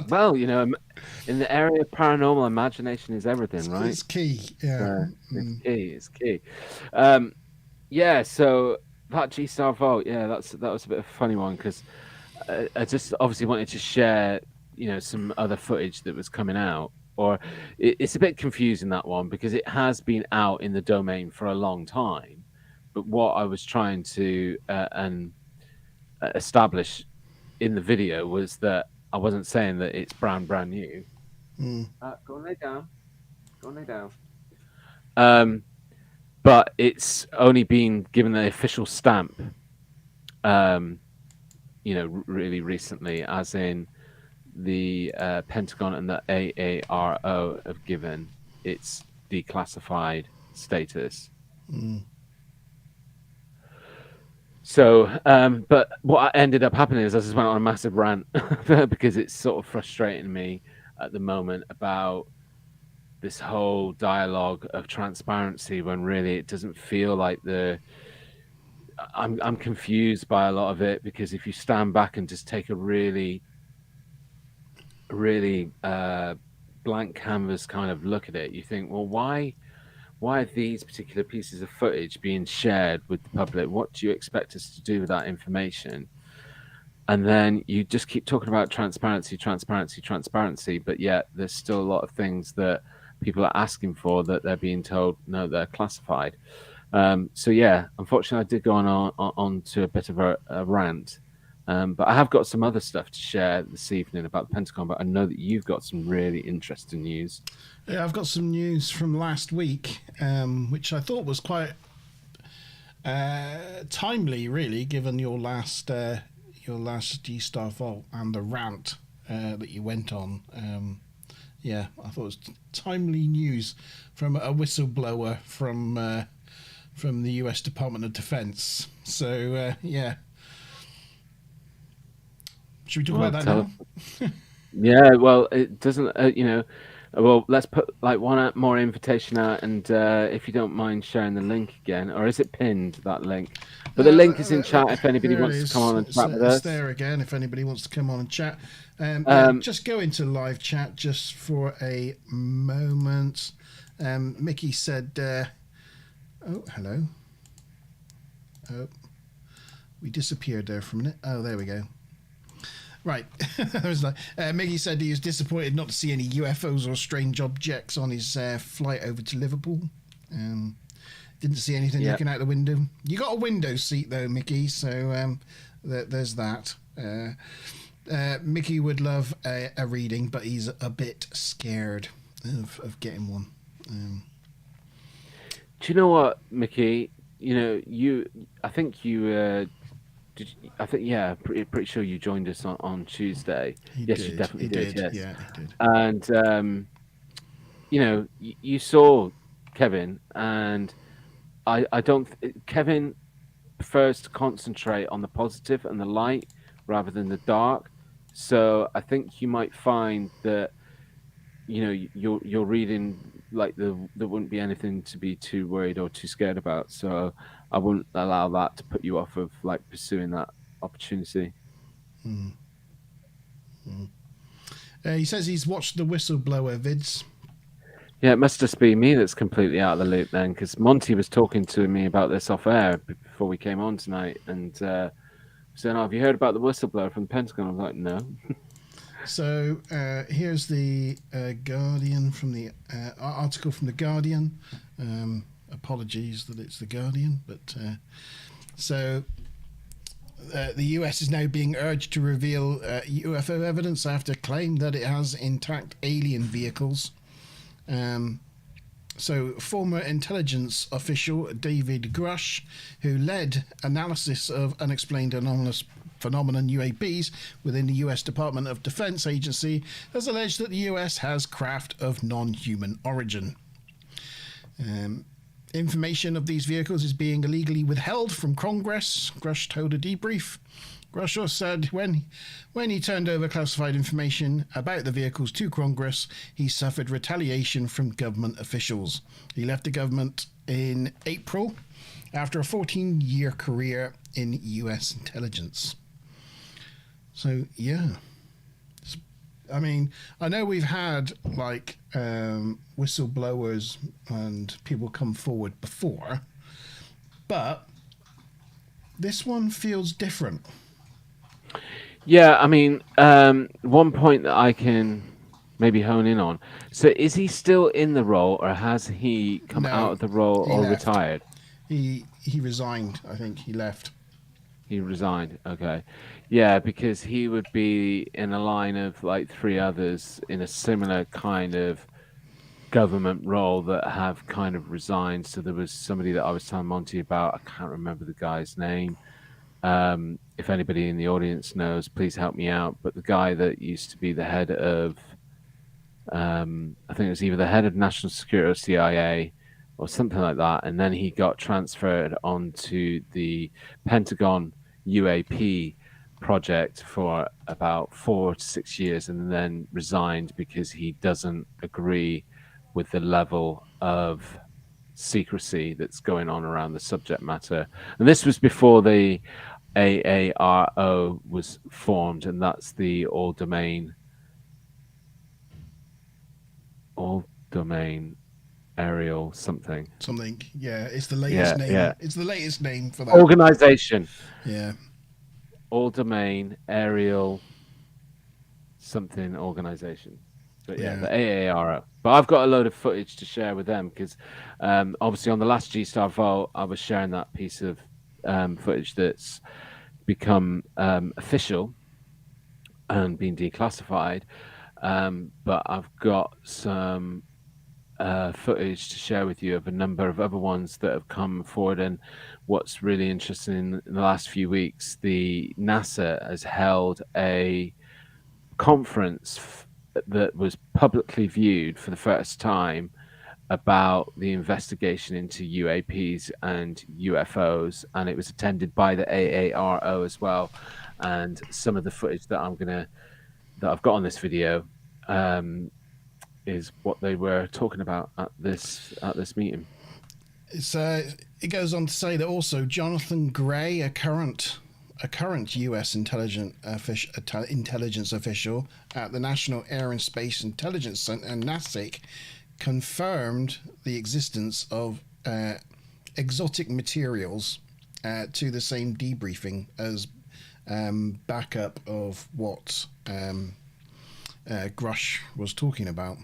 Well, in the area of paranormal, imagination is everything, right? It's key. Yeah. It's key. It's key. Um, yeah. So that G Star Vault, yeah, that was a bit of a funny one because I just obviously wanted to share, some other footage that was coming out. Or it's a bit confusing, that one, because it has been out in the domain for a long time. But what I was trying to establish in the video was that I wasn't saying that it's brand new. Go and lay down. Go and lay down. But it's only been given the official stamp, really recently, as in the Pentagon and the AARO have given its declassified status. So, but what ended up happening is I just went on a massive rant because it's sort of frustrating me at the moment about this whole dialogue of transparency when really it doesn't feel like I'm confused by a lot of it, because if you stand back and just take a really blank canvas kind of look at it, you think, well, why are these particular pieces of footage being shared with the public? What do you expect us to do with that information? And then you just keep talking about transparency, but yet there's still a lot of things that people are asking for that they're being told, no, they're classified. So yeah, unfortunately, I did go on to a bit of a rant. But I have got some other stuff to share this evening about the Pentagon, but I know that you've got some really interesting news. Yeah, I've got some news from last week, which I thought was quite timely, really, given your last G Star Vault and the rant that you went on. Yeah, I thought it was timely news from a whistleblower from the U.S. Department of Defense. So yeah. Should we talk about that now? Yeah, well, it doesn't, well, let's put like one more invitation out, and if you don't mind sharing the link again, or is it pinned, that link? But the link is in chat if anybody wants to come on and chat with us. It's there again if anybody wants to come on and chat. Just go into live chat just for a moment. Mickey said, oh, hello. Oh, we disappeared there for a minute. Oh, there we go. Right. I was like, Mickey said he was disappointed not to see any UFOs or strange objects on his flight over to Liverpool. Didn't see anything looking out the window. You got a window seat though, Mickey, so there's that. Mickey would love a reading, but he's a bit scared of getting one. Do you know what, Mickey? I think you pretty sure you joined us on Tuesday. He yes, did. You definitely did. Yes. Yeah, he did. And you saw Kevin, and I don't. Kevin prefers to concentrate on the positive and the light rather than the dark. So I think you might find that you're reading like there wouldn't be anything to be too worried or too scared about. So I wouldn't allow that to put you off of like pursuing that opportunity. He says he's watched the whistleblower vids. Yeah, it must just be me that's completely out of the loop then, because Monte was talking to me about this off air before we came on tonight, and saying, "Oh, have you heard about the whistleblower from the Pentagon?" I was like, "No." So here's the Guardian from the article from the Guardian. Apologies that it's the Guardian, but so the US is now being urged to reveal UFO evidence after claim that it has intact alien vehicles. So, former intelligence official David Grush, who led analysis of unexplained anomalous phenomenon UAPs within the US Department of Defense agency, has alleged that the US has craft of non-human origin. Information of these vehicles is being illegally withheld from Congress, Grush told a debrief. Grush said when he turned over classified information about the vehicles to Congress, he suffered retaliation from government officials. He left the government in April after a 14-year career in US intelligence. So, yeah. I mean, I know we've had, like, whistleblowers and people come forward before, but this one feels different. Yeah, I mean, one point that I can maybe hone in on. So is he still in the role, or has he come No, out of the role he or left. retired? He resigned, I think. He left. He resigned. Okay. Yeah, because he would be in a line of like 3 others in a similar kind of government role that have kind of resigned. So there was somebody that I was telling Monte about. I can't remember the guy's name. If anybody in the audience knows, please help me out. But the guy that used to be the head of, I think it was either the head of national security or CIA or something like that. And then he got transferred onto the Pentagon UAP project for about 4 to 6 years and then resigned because he doesn't agree with the level of secrecy that's going on around the subject matter. And this was before the AARO was formed, and that's the all domain aerial something. Yeah, it's the latest name. Yeah. It's the latest name for that. Organization. Yeah. All domain aerial something organization. But yeah, the AARO. But I've got a load of footage to share with them because obviously on the last G-Star Vault, I was sharing that piece of footage that's become official and been declassified. But I've got some footage to share with you of a number of other ones that have come forward. And what's really interesting in the last few weeks, the NASA has held a conference that was publicly viewed for the first time about the investigation into UAPs and UFOs, and it was attended by the AARO as well. And some of the footage that I've got on this video is what they were talking about at this meeting. It goes on to say that also Jonathan Gray, a current U.S. intelligence official at the National Air and Space Intelligence Center, NASIC, confirmed the existence of exotic materials to the same debriefing as backup of what Grush was talking about.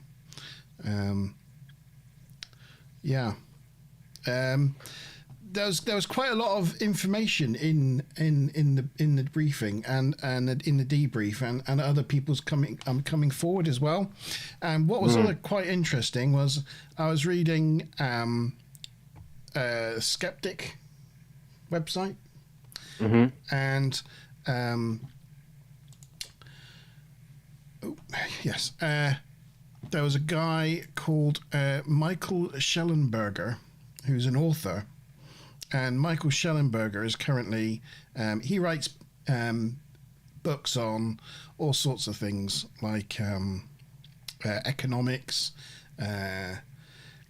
There was quite a lot of information in the briefing and in the debrief and other people's coming forward as well. And what was quite interesting was I was reading Skeptic website, and there was a guy called Michael Schellenberger, who's an author. And Michael Schellenberger is currently, he writes books on all sorts of things like economics,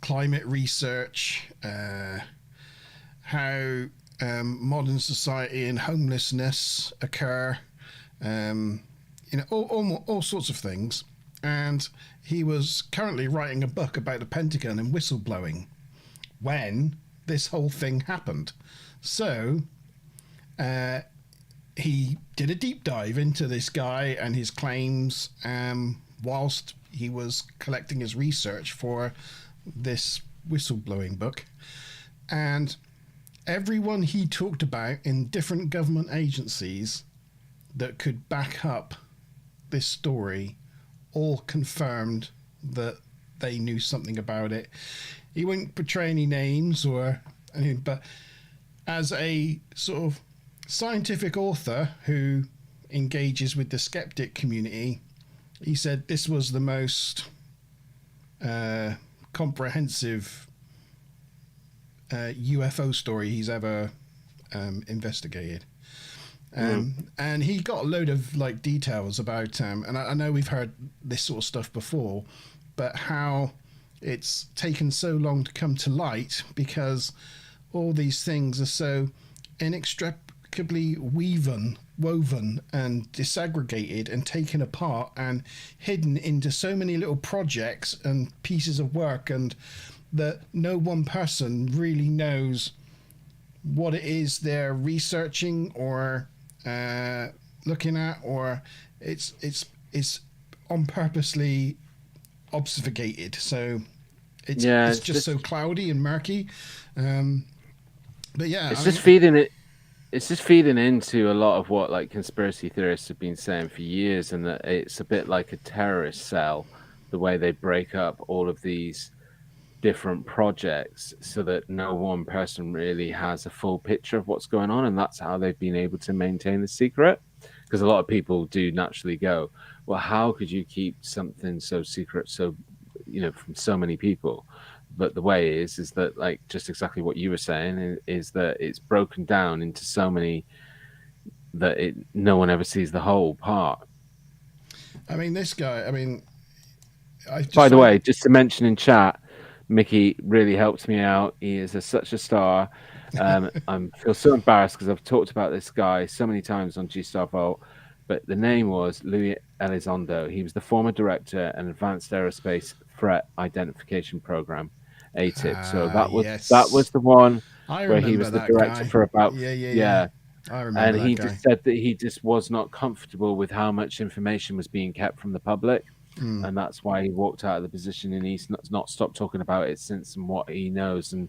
climate research, how modern society and homelessness occur, all sorts of things. And he was currently writing a book about the Pentagon and whistleblowing when this whole thing happened. So he did a deep dive into this guy and his claims whilst he was collecting his research for this whistleblowing book. And everyone he talked about in different government agencies that could back up this story all confirmed that they knew something about it. He wouldn't portray any names or anything, but as a sort of scientific author who engages with the skeptic community, he said this was the most comprehensive UFO story he's ever investigated. And he got a load of like details about, and I know we've heard this sort of stuff before, but how it's taken so long to come to light because all these things are so inextricably woven and disaggregated and taken apart and hidden into so many little projects and pieces of work, and that no one person really knows what it is they're researching or looking at, or it's on purposely obfuscated, so it's just so cloudy and murky. But yeah, it's just feeding it. It's just feeding into a lot of what like conspiracy theorists have been saying for years, and that it's a bit like a terrorist cell, the way they break up all of these different projects so that no one person really has a full picture of what's going on, and that's how they've been able to maintain the secret. Because a lot of people do naturally go, well, how could you keep something so secret, so from so many people? But the way is that, like, just exactly what you were saying is that it's broken down into so many that no one ever sees the whole part. I mean, this guy, by the way, just to mention in chat, Mickey really helped me out. He is such a star. I feel so embarrassed because I've talked about this guy so many times on G Star Vault, but the name was Louis Elizondo. He was the former director of Advanced Aerospace Threat Identification Program, ATIP. So that was the one where he was the director for about yeah. I remember and that he guy. just said that he just was not comfortable with how much information was being kept from the public. And that's why he walked out of the position, and he's not stopped talking about it since, and what he knows. And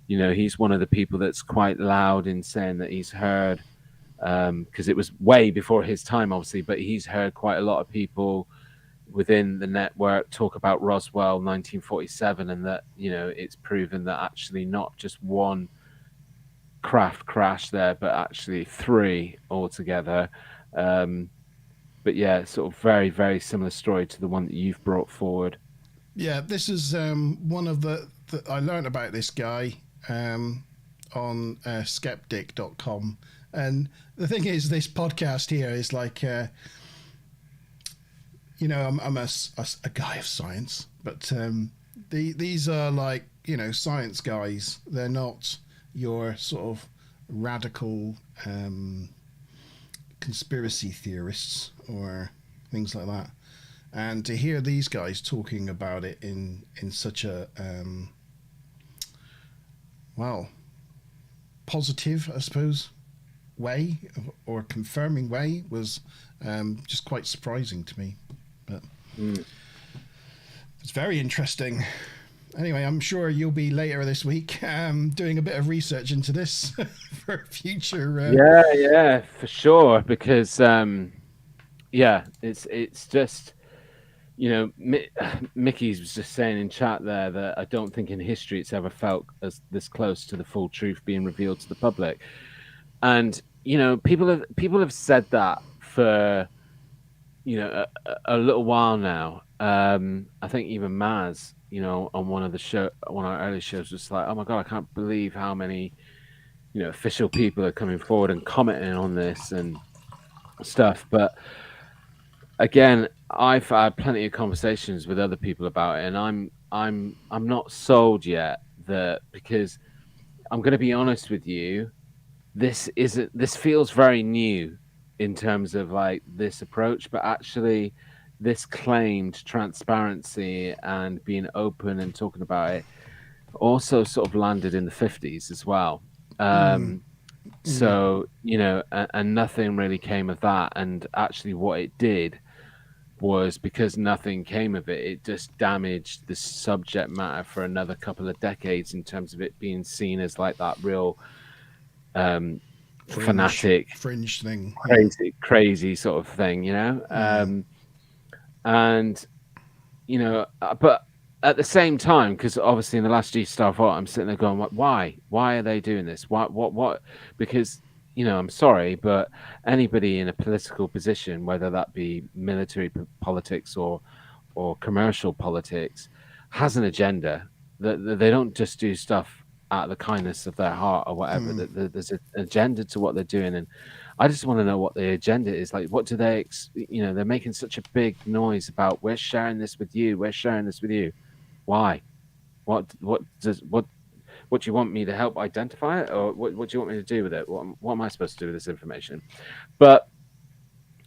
he's one of the people that's quite loud in saying that he's heard, because it was way before his time, obviously, but he's heard quite a lot of people within the network talk about Roswell 1947, and that it's proven that actually not just one craft crashed there, but actually 3 altogether. But yeah, sort of very, very similar story to the one that you've brought forward. Yeah, this is one of the I learned about this guy on skeptic.com. And the thing is, this podcast here is like, I'm a guy of science, but these are like, science guys. They're not your sort of radical conspiracy theorists or things like that. And to hear these guys talking about it in such a positive, I suppose, way, or confirming way, was just quite surprising to me. But it's very interesting. Anyway, I'm sure you'll be later this week doing a bit of research into this for future. Yeah, for sure. Because it's just Mickey's was just saying in chat there that I don't think in history it's ever felt as this close to the full truth being revealed to the public. And people have said that for a little while now. I think even Maz, on one of our early shows, was like, oh my god, I can't believe how many official people are coming forward and commenting on this and stuff. But again, I've had plenty of conversations with other people about it, and I'm not sold yet, because I'm going to be honest with you, this feels very new in terms of like this approach, but actually this claimed transparency and being open and talking about it also sort of landed in the 50s as well. So, and nothing really came of that. And actually what it did was, because nothing came of it, it just damaged the subject matter for another couple of decades in terms of it being seen as like that real fanatic, fringe thing. crazy sort of thing, you know. And but at the same time, because obviously in the last G Star Vault, I'm sitting there going, why are they doing this? What? Because I'm sorry, but anybody in a political position, whether that be military politics or commercial politics, has an agenda. That they don't just do stuff out of the kindness of their heart or whatever. There's an agenda to what they're doing, and I just want to know what the agenda is. Like, what do they? They're making such a big noise about we're sharing this with you. We're sharing this with you. Why? What do you want me to help identify it, or what do you want me to do with it? What am I supposed to do with this information? But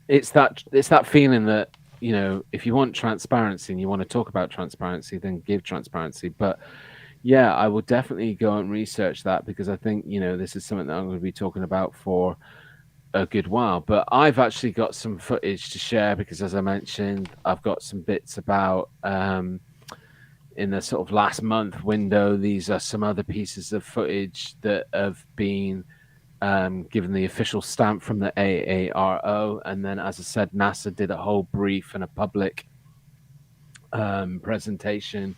it's that feeling that if you want transparency and you want to talk about transparency, then give transparency. But yeah, I will definitely go and research that, because I think this is something that I'm going to be talking about for a good while. But I've actually got some footage to share, because as I mentioned, I've got some bits about in the sort of last month window. These are some other pieces of footage that have been given the official stamp from the AARO. And then, as I said, NASA did a whole brief and a public presentation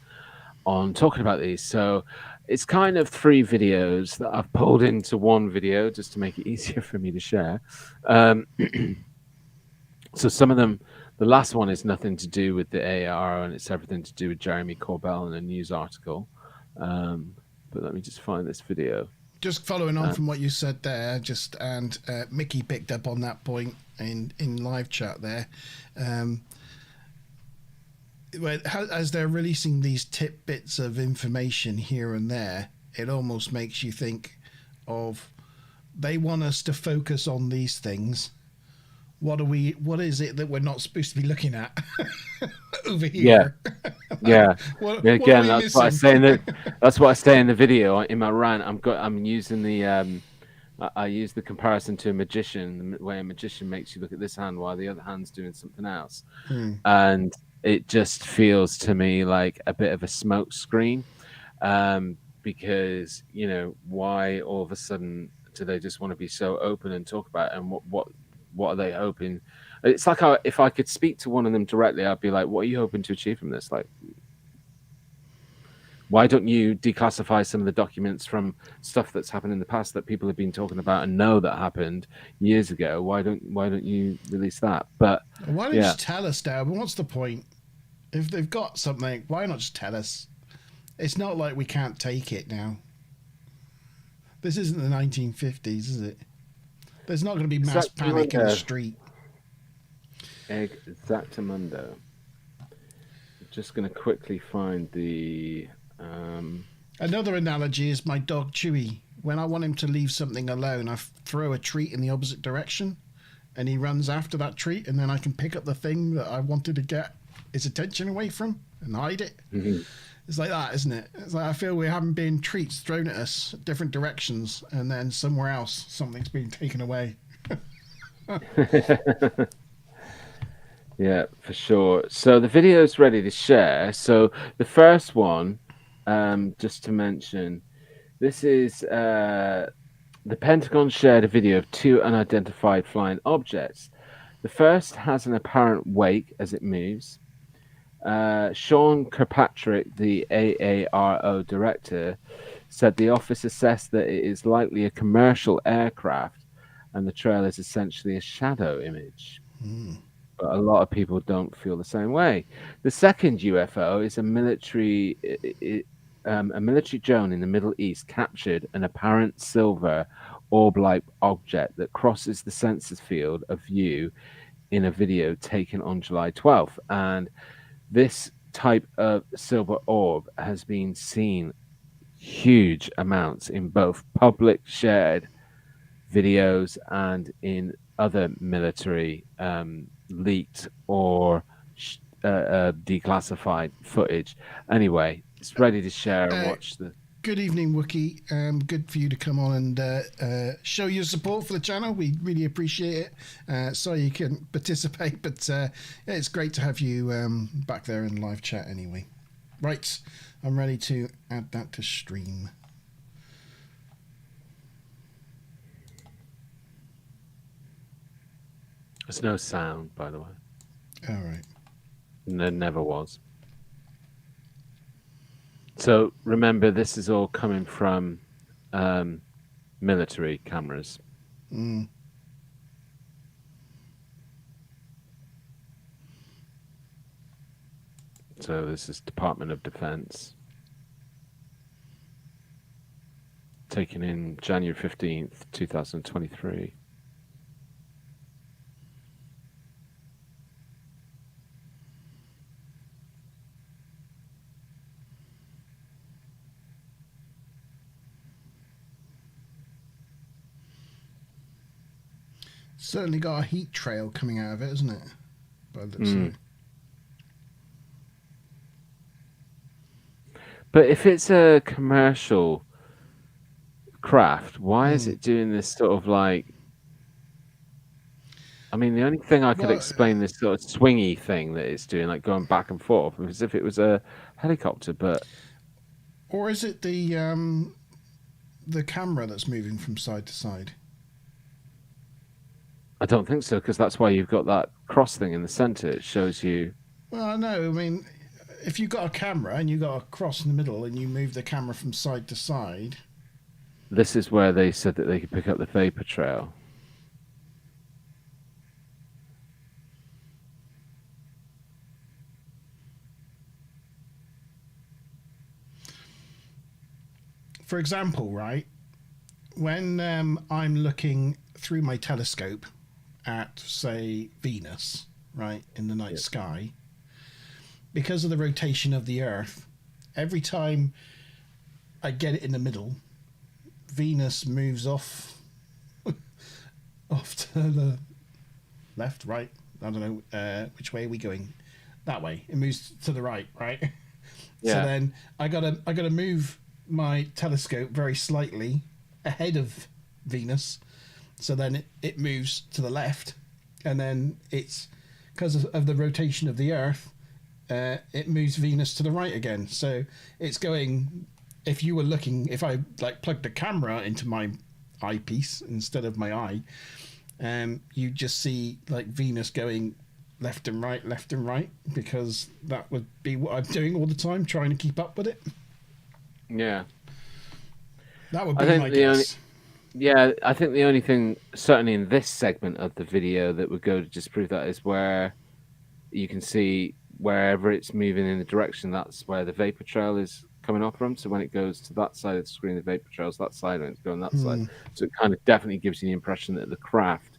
on talking about these. So it's kind of 3 videos that I've pulled into one video just to make it easier for me to share. So some of them, the last one is nothing to do with the AARO, and it's everything to do with Jeremy Corbell and a news article. But let me just find this video. Just following on from what you said there, and Mickey picked up on that point in live chat there. As they're releasing these tidbits of information here and there, it almost makes you think of, they want us to focus on these things. What is it that we're not supposed to be looking at over here? Yeah. Again, that's what I say that's what I say in the video in my rant. I'm using the I use the comparison to a magician, the way a magician makes you look at this hand while the other hand's doing something else. And it just feels to me like a bit of a smoke screen, because why all of a sudden do they just want to be so open and talk about it? And what are they hoping? It's like if I could speak to one of them directly, I'd be like, what are you hoping to achieve from this? Like, why don't you declassify some of the documents from stuff that's happened in the past that people have been talking about and know that happened years ago? Why don't you release that? But why don't you just tell us, Dad? What's the point? If they've got something, why not just tell us? It's not like we can't take it now. This isn't the 1950s, is it? There's not going to be mass panic in the street. Exactamundo. Just going to quickly find the... Another analogy is my dog Chewy. When I want him to leave something alone, I throw a treat in the opposite direction, and he runs after that treat, and then I can pick up the thing that I wanted to get his attention away from and hide it. Mm-hmm. It's like that, isn't it? It's like I feel we're having been treats thrown at us different directions, and then somewhere else something's being taken away. Yeah, for sure. So the video is ready to share. So the first one, just to mention, this is the Pentagon shared a video of 2 unidentified flying objects. The first has an apparent wake as it moves. Sean Kirkpatrick, the AARO director, said the office assessed that it is likely a commercial aircraft, and the trail is essentially a shadow image. But a lot of people don't feel the same way. The second UFO is a military drone in the Middle East captured an apparent silver orb-like object that crosses the sensor field of view in a video taken on July 12th. And this type of silver orb has been seen huge amounts in both public shared videos and in other military leaked or declassified footage. Anyway, it's ready to share and watch the... Good evening, Wookie. Good for you to come on and show your support for the channel. We really appreciate it. Sorry you couldn't participate, but it's great to have you back there in live chat anyway. Right, I'm ready to add that to stream. There's no sound, by the way. All right. And there never was. So remember, this is all coming from military cameras. Mm. So this is Department of Defense. Taken in January 15th, 2023. Certainly got a heat trail coming out of it, isn't it? By the looks of it. But if it's a commercial craft, why is it doing this sort of like? I mean, the only thing I could Well, explain this sort of swingy thing that it's doing, like going back and forth, was if it was a helicopter. But Or is it the camera that's moving from side to side? I don't think so, because that's why you've got that cross thing in the center. It shows you. Well, no. I mean, if you've got a camera and you've got a cross in the middle and you move the camera from side to side. This is where they said that they could pick up the vapor trail. For example, right, when I'm looking through my telescope at, say, Venus, right, in the night sky, because of the rotation of the Earth, every time I get it in the middle, Venus moves off to the left, right. I don't know which way are we going. That way, it moves to the right, right. Yeah. So then I gotta move my telescope very slightly ahead of Venus, so then it moves to the left, and then it's because of the rotation of the Earth, it moves Venus to the right again. So it's going. If you were looking, if I like plugged a camera into my eyepiece instead of my eye, you just see like Venus going left and right, because that would be what I'm doing all the time, trying to keep up with it. Yeah. That would be my guess. Yeah, I think the only thing, certainly in this segment of the video, that would go to disprove that is where you can see wherever it's moving in the direction, that's where the vapor trail is coming off from. So when it goes to that side of the screen, the vapor trail's that side, and it's going that side. So it kind of definitely gives you the impression that the craft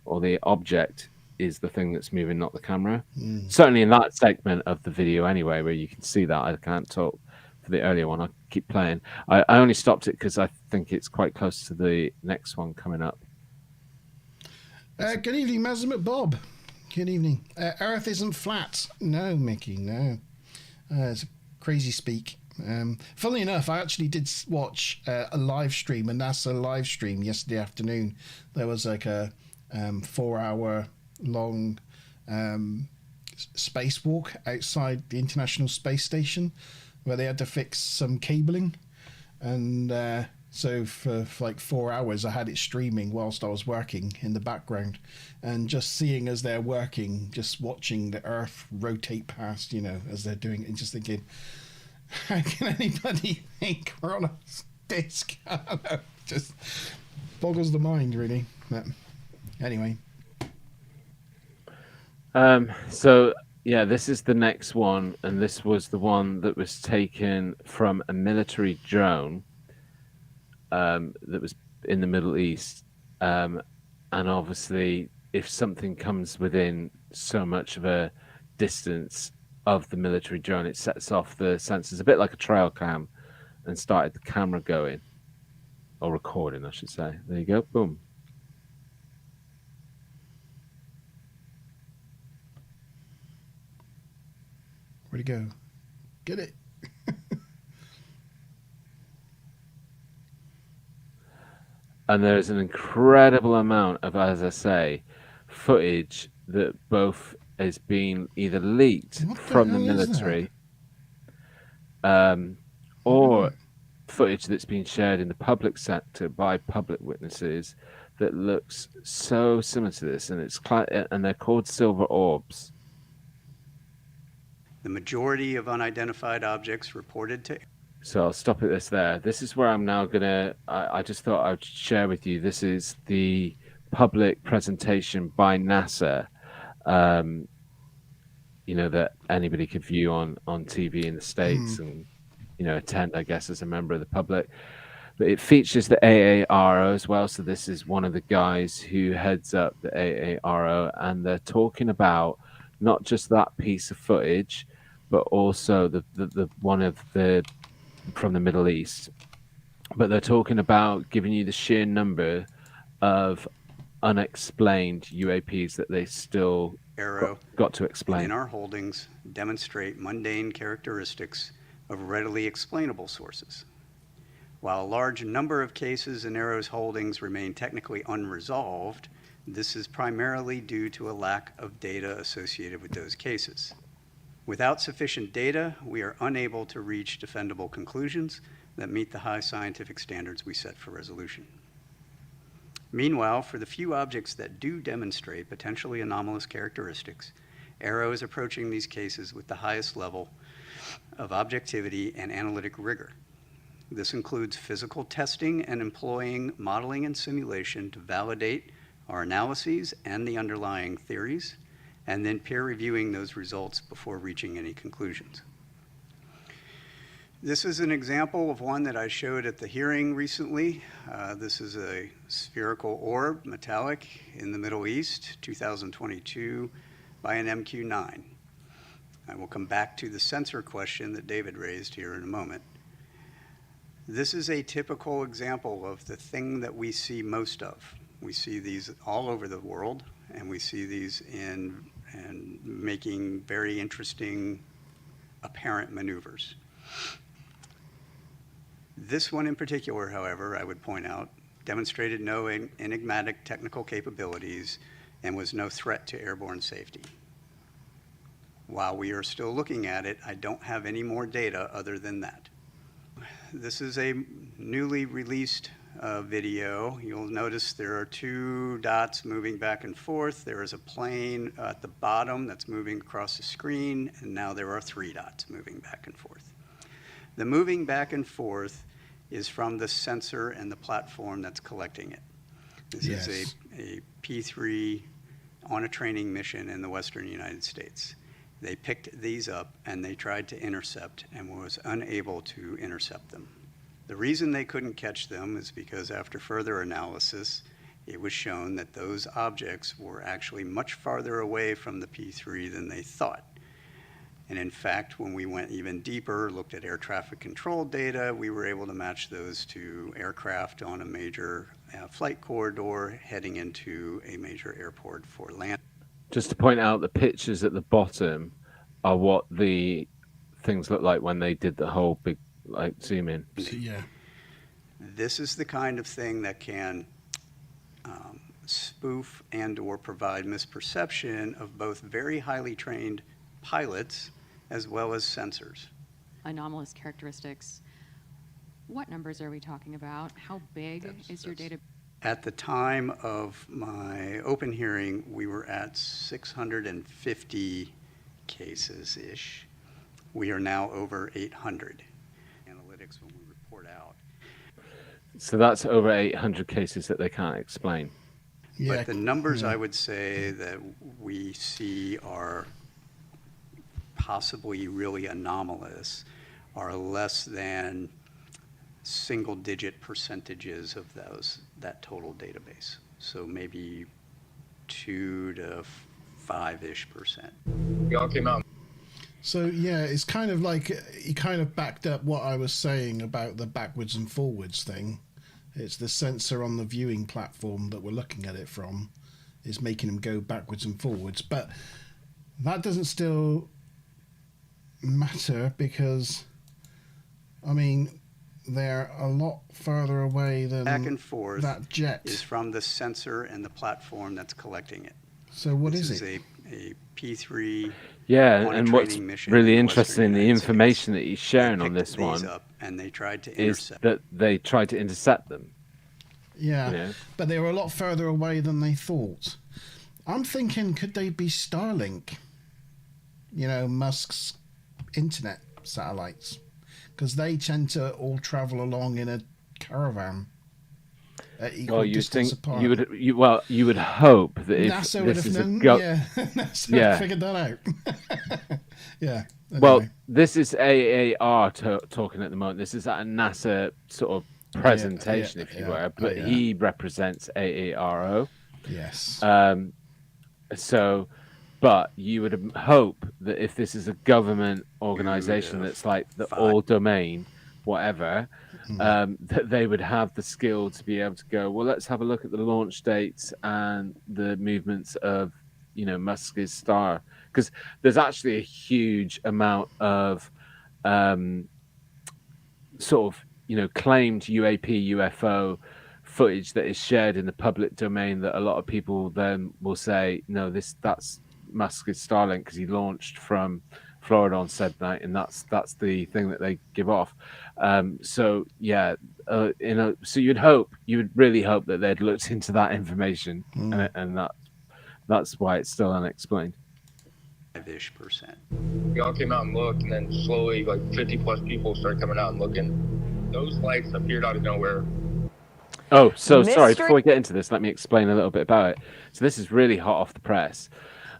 or the object is the thing that's moving, not the camera. Certainly in that segment of the video anyway, where you can see that. I can't talk for the earlier one. I'll keep playing. I only stopped it because I think it's quite close to the next one coming up. Good evening, Mazamet Bob. Good evening. Earth isn't flat. No, Mickey, no. It's a crazy speak. Funnily enough, I actually did watch a live stream, a NASA live stream yesterday afternoon. There was like a 4-hour long spacewalk outside the International Space Station, where they had to fix some cabling, and so for like 4 hours I had it streaming whilst I was working in the background, and just seeing as they're working, just watching the Earth rotate past, as they're doing it, and just thinking, how can anybody think we're on a disc? I don't know, just boggles the mind, really. But anyway. So yeah, this is the next one, and this was the one that was taken from a military drone that was in the Middle East. And obviously, if something comes within so much of a distance of the military drone, it sets off the sensors, a bit like a trail cam, and started the camera going, or recording, I should say. There you go, boom. Where'd he go? Get it. And there's an incredible amount of, as I say, footage that both is being either leaked from the military, or footage that's been shared in the public sector by public witnesses that looks so similar to this, and and they're called silver orbs. The majority of unidentified objects reported to. So I'll stop at this there. This is where I'm now gonna. I just thought I'd share with you. This is the public presentation by NASA. That anybody could view on TV in the States and attend, I guess, as a member of the public. But it features the AARO as well. So this is one of the guys who heads up the AARO, and they're talking about not just that piece of footage, but also the one of the from the Middle East. But they're talking about giving you the sheer number of unexplained UAPs that they still got to explain. In our holdings demonstrate mundane characteristics of readily explainable sources. While a large number of cases in Arrow's holdings remain technically unresolved, this is primarily due to a lack of data associated with those cases. Without sufficient data, we are unable to reach defendable conclusions that meet the high scientific standards we set for resolution. Meanwhile, for the few objects that do demonstrate potentially anomalous characteristics, Arrow is approaching these cases with the highest level of objectivity and analytic rigor. This includes physical testing and employing modeling and simulation to validate our analyses and the underlying theories, and then peer reviewing those results before reaching any conclusions. This is an example of one that I showed at the hearing recently. This is a spherical orb, metallic, in the Middle East, 2022, by an MQ-9. I will come back to the sensor question that David raised here in a moment. This is a typical example of the thing that we see most of. We see these all over the world, and we see these in making very interesting apparent maneuvers. This one in particular, however, I would point out, demonstrated no enigmatic technical capabilities and was no threat to airborne safety. While we are still looking at it, I don't have any more data other than that. This is a newly released video. You'll notice there are two dots moving back and forth. There is a plane at the bottom that's moving across the screen, and now there are three dots moving back and forth. The moving back and forth is from the sensor and the platform that's collecting it. This is a P3 on a training mission in the Western United States. They picked these up and they tried to intercept and was unable to intercept them. The reason they couldn't catch them is because after further analysis, it was shown that those objects were actually much farther away from the P3 than they thought. And in fact, when we went even deeper, looked at air traffic control data, we were able to match those to aircraft on a major flight corridor heading into a major airport for land. Just to point out, the pictures at the bottom are what the things look like when they did the whole big zoom in. Yeah. This is the kind of thing that can spoof and or provide misperception of both very highly trained pilots as well as sensors. Anomalous characteristics. What numbers are we talking about? How big is your data? At the time of my open hearing, we were at 650 cases-ish. We are now over 800. Analytics when we report out. So that's over 800 cases that they can't explain. Yeah. But the numbers I would say that we see are possibly really anomalous are less than single-digit percentages of that total database. So maybe 2 to 5-ish%. We all came out. So yeah, it's kind of like he kind of backed up what I was saying about the backwards and forwards thing. It's the sensor on the viewing platform that we're looking at it from is making him go backwards and forwards. But that doesn't still matter because, I mean, they're a lot further away than back and forth that jet is from the sensor and the platform that's collecting it. So what This is is it? a P3 Yeah, on a and what's training mission really in the Western interesting, the United States. information that he's sharing They on picked this these one up and they tried to is intercept. that they tried to intercept them. Yeah, You know? but they were a lot further away than they thought. I'm thinking, could they be Starlink? You know, Musk's internet satellites, because they tend to all travel along in a caravan at equal Well, you'd distance think apart. you would hope that if NASA would this have is a known. go, Yeah, NASA would Yeah. have figured that out. Yeah. well, Anyway. this is AAR talking at the moment. This is at a NASA sort of presentation, if you were, but yeah. he represents AARO. Yes. So, but you would hope that if this is a government organization that's like the all domain, whatever, that they would have the skill to be able to go, well, let's have a look at the launch dates and the movements of, you know, Musk's star. Because there's actually a huge amount of sort of, you know, claimed UAP, UFO footage that is shared in the public domain that a lot of people then will say, no, that's Musk's Starlink because he launched from Florida on said night, and that's the thing that they give off. So yeah, so you would really hope that they'd looked into that information, and that's why it's still unexplained. 5-ish%. We all came out and looked, and then slowly, like 50 plus people started coming out and looking. Those lights appeared out of nowhere. Oh, so sorry. Mystery- Before we get into this, let me explain a little bit about it. So this is really hot off the press,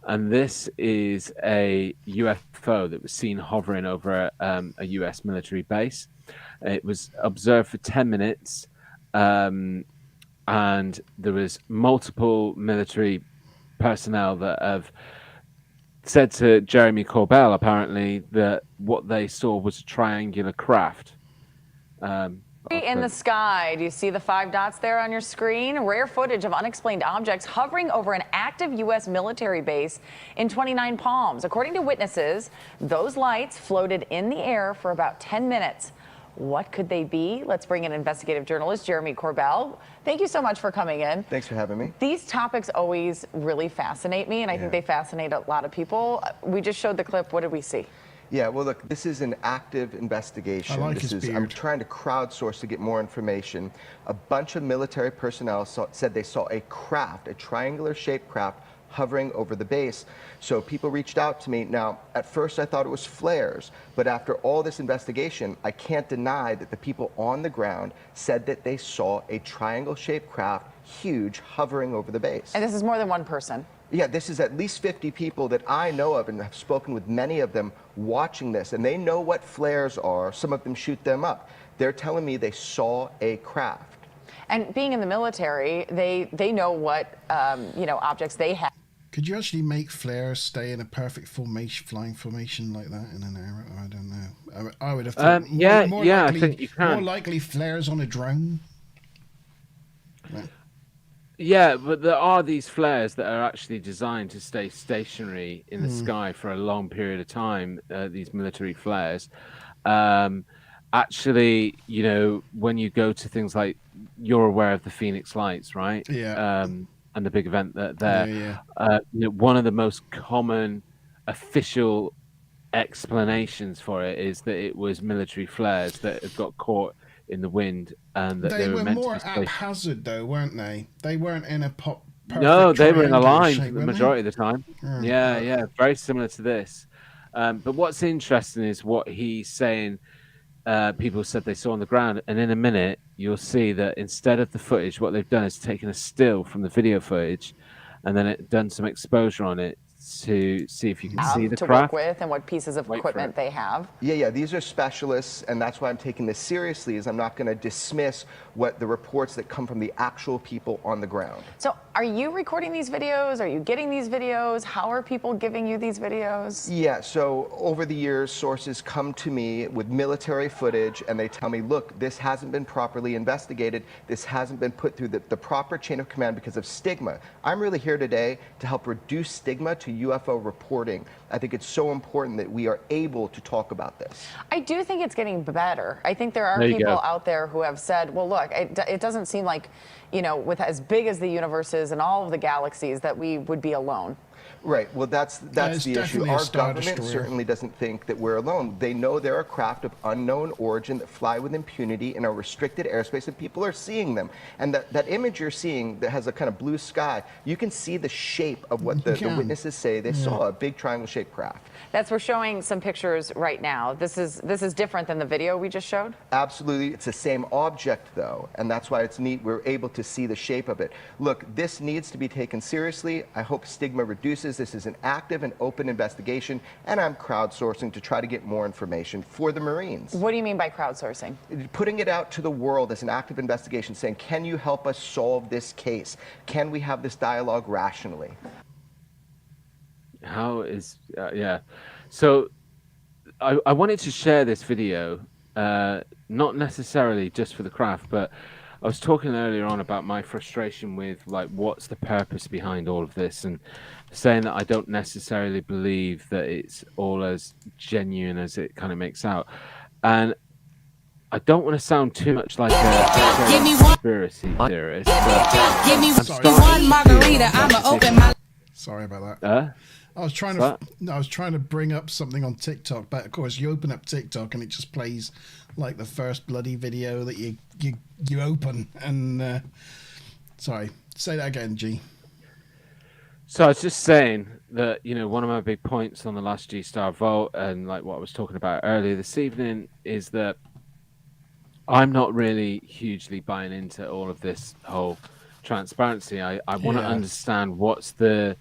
and this is a UFO that was seen hovering over a US military base. It was observed for 10 minutes, and there was multiple military personnel that have said to Jeremy Corbell, apparently, that what they saw was a triangular craft. In the sky, do you see the 5 dots there on your screen? Rare footage of unexplained objects hovering over an active U.S. military base in 29 Palms. According to witnesses, those lights floated in the air for about 10 minutes. What could they be? Let's bring in investigative journalist Jeremy Corbell. Thank you so much for coming in. Thanks for having me. These topics always really fascinate me, and I think they fascinate a lot of people. We just showed the clip. What did we see? Yeah, well, look, this is an active investigation. I like his beard. I'm trying to crowdsource to get more information. A bunch of military personnel said they saw a craft, a triangular-shaped craft, hovering over the base. So people reached out to me. Now, at first I thought it was flares, but after all this investigation, I can't deny that the people on the ground said that they saw a triangle-shaped craft, huge, hovering over the base. And this is more than one person. Yeah, this is at least 50 people that I know of and have spoken with many of them watching this, and they know what flares are. Some of them shoot them up. They're telling me they saw a craft. And being in the military, they know what objects they have. Could you actually make flares stay in a perfect formation, flying formation like that in an arrow? I don't know. I would have thought more likely, I think you can. More likely flares on a drone. Yeah, but there are these flares that are actually designed to stay stationary in the sky for a long period of time, these military flares. Actually, you know, when you go to things like, you're aware of the Phoenix Lights, right? Yeah. And the big event there. You know, one of the most common official explanations for it is that it was military flares that had got caught in the wind, and that They were meant more to be haphazard, though, weren't they? They weren't in a perfect No, they were in a triangular line shape, for the weren't they? majority of the time. Oh, Yeah, very similar to this. But what's interesting is what he's saying. People said they saw on the ground, and in a minute you'll see that instead of the footage, what they've done is taken a still from the video footage, and then done some exposure on it to see if you can see the to craft. work with and what pieces of Wait for equipment it. they have. Yeah, these are specialists, and that's why I'm taking this seriously, is I'm not going to dismiss what the reports that come from the actual people on the ground. So are you recording these videos? Are you getting these videos? How are people giving you these videos? Yeah, so over the years, sources come to me with military footage, and they tell me, look, this hasn't been properly investigated. This hasn't been put through the proper chain of command because of stigma. I'm really here today to help reduce stigma to UFO reporting. I think it's so important that we are able to talk about this. I do think it's getting better. I think there are There you people go. out there who have said, well, look, it doesn't seem like, you know, with as big as the universe is and all of the galaxies, that we would be alone. Right. Well, that's it's the issue. definitely a Our Star government Destroyer. certainly doesn't think that we're alone. They know there are craft of unknown origin that fly with impunity in a restricted airspace, and people are seeing them. And that image you're seeing that has a kind of blue sky, you can see the shape of what the witnesses say they saw, a big triangle-shaped craft. We're showing some pictures right now. This is different than the video we just showed? Absolutely. It's the same object, though, and that's why it's neat. We're able to see the shape of it. Look, this needs to be taken seriously. I hope stigma reduces. This is an active and open investigation, and I'm crowdsourcing to try to get more information for the Marines. What do you mean by crowdsourcing? Putting it out to the world as an active investigation, saying, can you help us solve this case? Can we have this dialogue rationally? How is yeah? So I wanted to share this video, not necessarily just for the craft, but I was talking earlier on about my frustration with like what's the purpose behind all of this, and saying that I don't necessarily believe that it's all as genuine as it kind of makes out, and I don't want to sound too much like a conspiracy theorist, but Give me one margarita, I'ma open my. Sorry about that. I was trying to What? I was trying to bring up something on TikTok, but of course you open up TikTok and it just plays like the first bloody video that you open. And sorry, say that again, G. So I was just saying that, you know, one of my big points on the last G-Star vote, and like what I was talking about earlier this evening, is that I'm not really hugely buying into all of this whole transparency. I want to understand what's the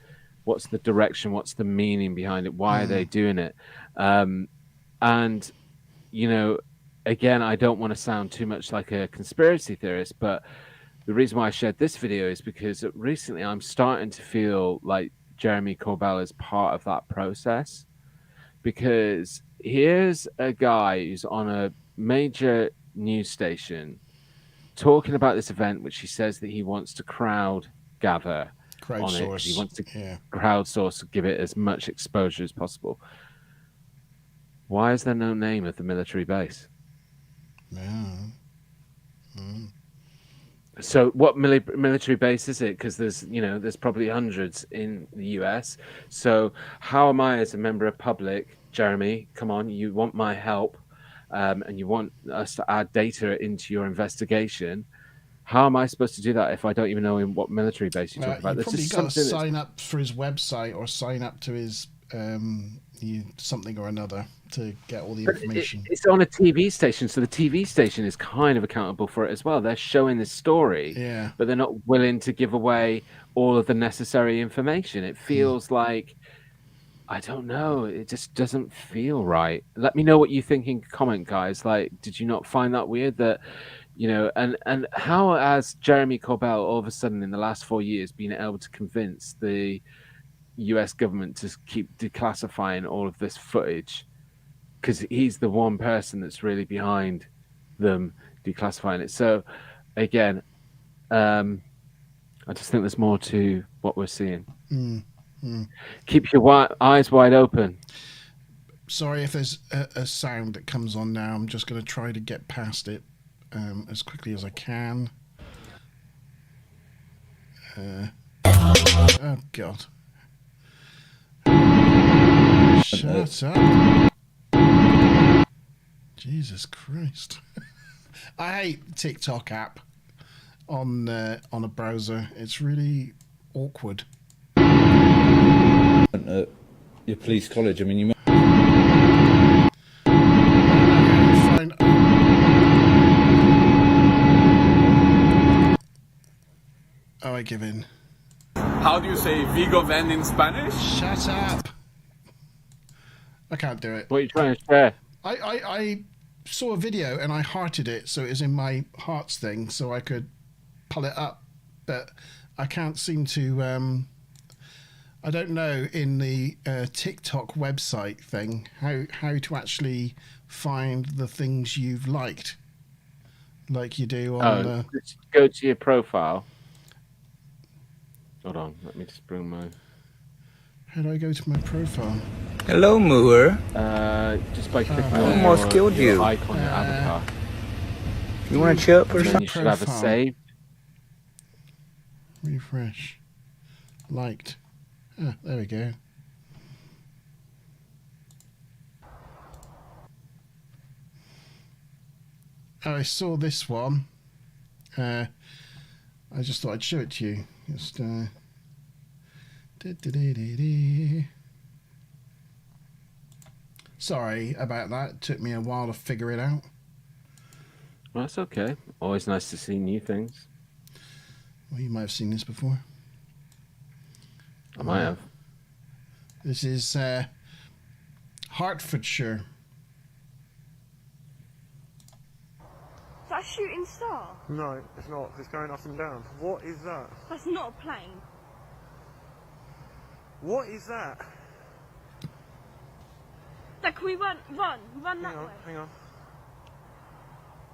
direction, what's the meaning behind it, why are they doing it, and you know, again, I don't want to sound too much like a conspiracy theorist, but the reason why I shared this video is because recently I'm starting to feel like Jeremy Corbell is part of that process, because here's a guy who's on a major news station talking about this event, which he says that he wants to crowd gather on it. 'Cause he wants to crowdsource, give it as much exposure as possible. Why is there no name of the military base? So what military base is it? Because there's probably hundreds in the US. So how am I, as a member of public, Jeremy, come on, you want my help, and you want us to add data into your investigation. How am I supposed to do that if I don't even know in what military base you're talking about? You This probably is got to something sign up for his website or sign up to his something or another to get all the information. It's on a TV station, so the TV station is kind of accountable for it as well. They're showing this story, but they're not willing to give away all of the necessary information. It feels like, I don't know, it just doesn't feel right. Let me know what you think in comment, guys. Like, did you not find that weird that, you know, and how has Jeremy Corbell all of a sudden in the last 4 years been able to convince the US government to keep declassifying all of this footage? Because he's the one person that's really behind them declassifying it. So again, I just think there's more to what we're seeing. Keep your eyes wide open. Sorry if there's a sound that comes on now. I'm just going to try to get past it as quickly as I can. Oh, God. Shut up. Jesus Christ. I hate TikTok app on a browser. It's really awkward. At your police college, I mean, you. Oh, I give in. How do you say Vigo Van in Spanish? Shut up. I can't do it. What are you trying to share? I saw a video and I hearted it, so it was in my hearts thing, so I could pull it up, but I can't seem to. I don't know in the TikTok website thing how to actually find the things you've liked, like you do on. Go to your profile. Hold on, let me just bring my. How do I go to my profile? Hello, Moore. Just by clicking on almost killed you. your icon, your avatar. You want to chip or And then something? you should have a save. Refresh. Liked. Ah, there we go. I saw this one. I just thought I'd show it to you. Just sorry about that. It took me a while to figure it out. Well, that's okay. Always nice to see new things. Well, you might have seen this before. I might have. This is Hertfordshire. Is that a shooting star? No, it's not. It's going up and down. What is that? That's not a plane. What is that? Dad, can we run that way? Hang on.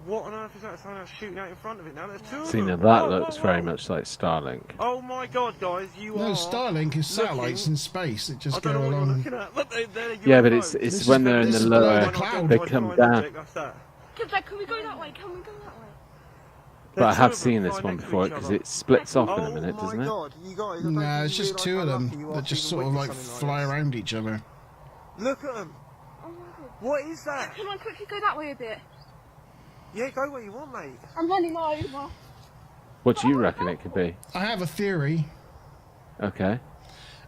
What on earth is that? Something that's shooting out in front of it now. There's two of See, now them. that Whoa, looks whoa, very whoa. much like Starlink. Oh my God, guys, you No, are. Starlink is satellites looking- in space that just I go don't know what you're along. looking at. Look, they're Yeah, but UFOs. it's when they're in the this is below lower, the cloud. they come down. Dad, can we go that way? Can we go that way? But I have seen this one before because it splits off in a minute, Oh doesn't my it? God, you guys. I don't No, think it's you just realise two how of lucky them you are that to just even sort of witness like something fly this. around each other. Look at them. Oh my God. What is that? Can I quickly go that way a bit? Yeah, go where you want, mate. I'm running over. What do you reckon it could be? I have a theory. Okay.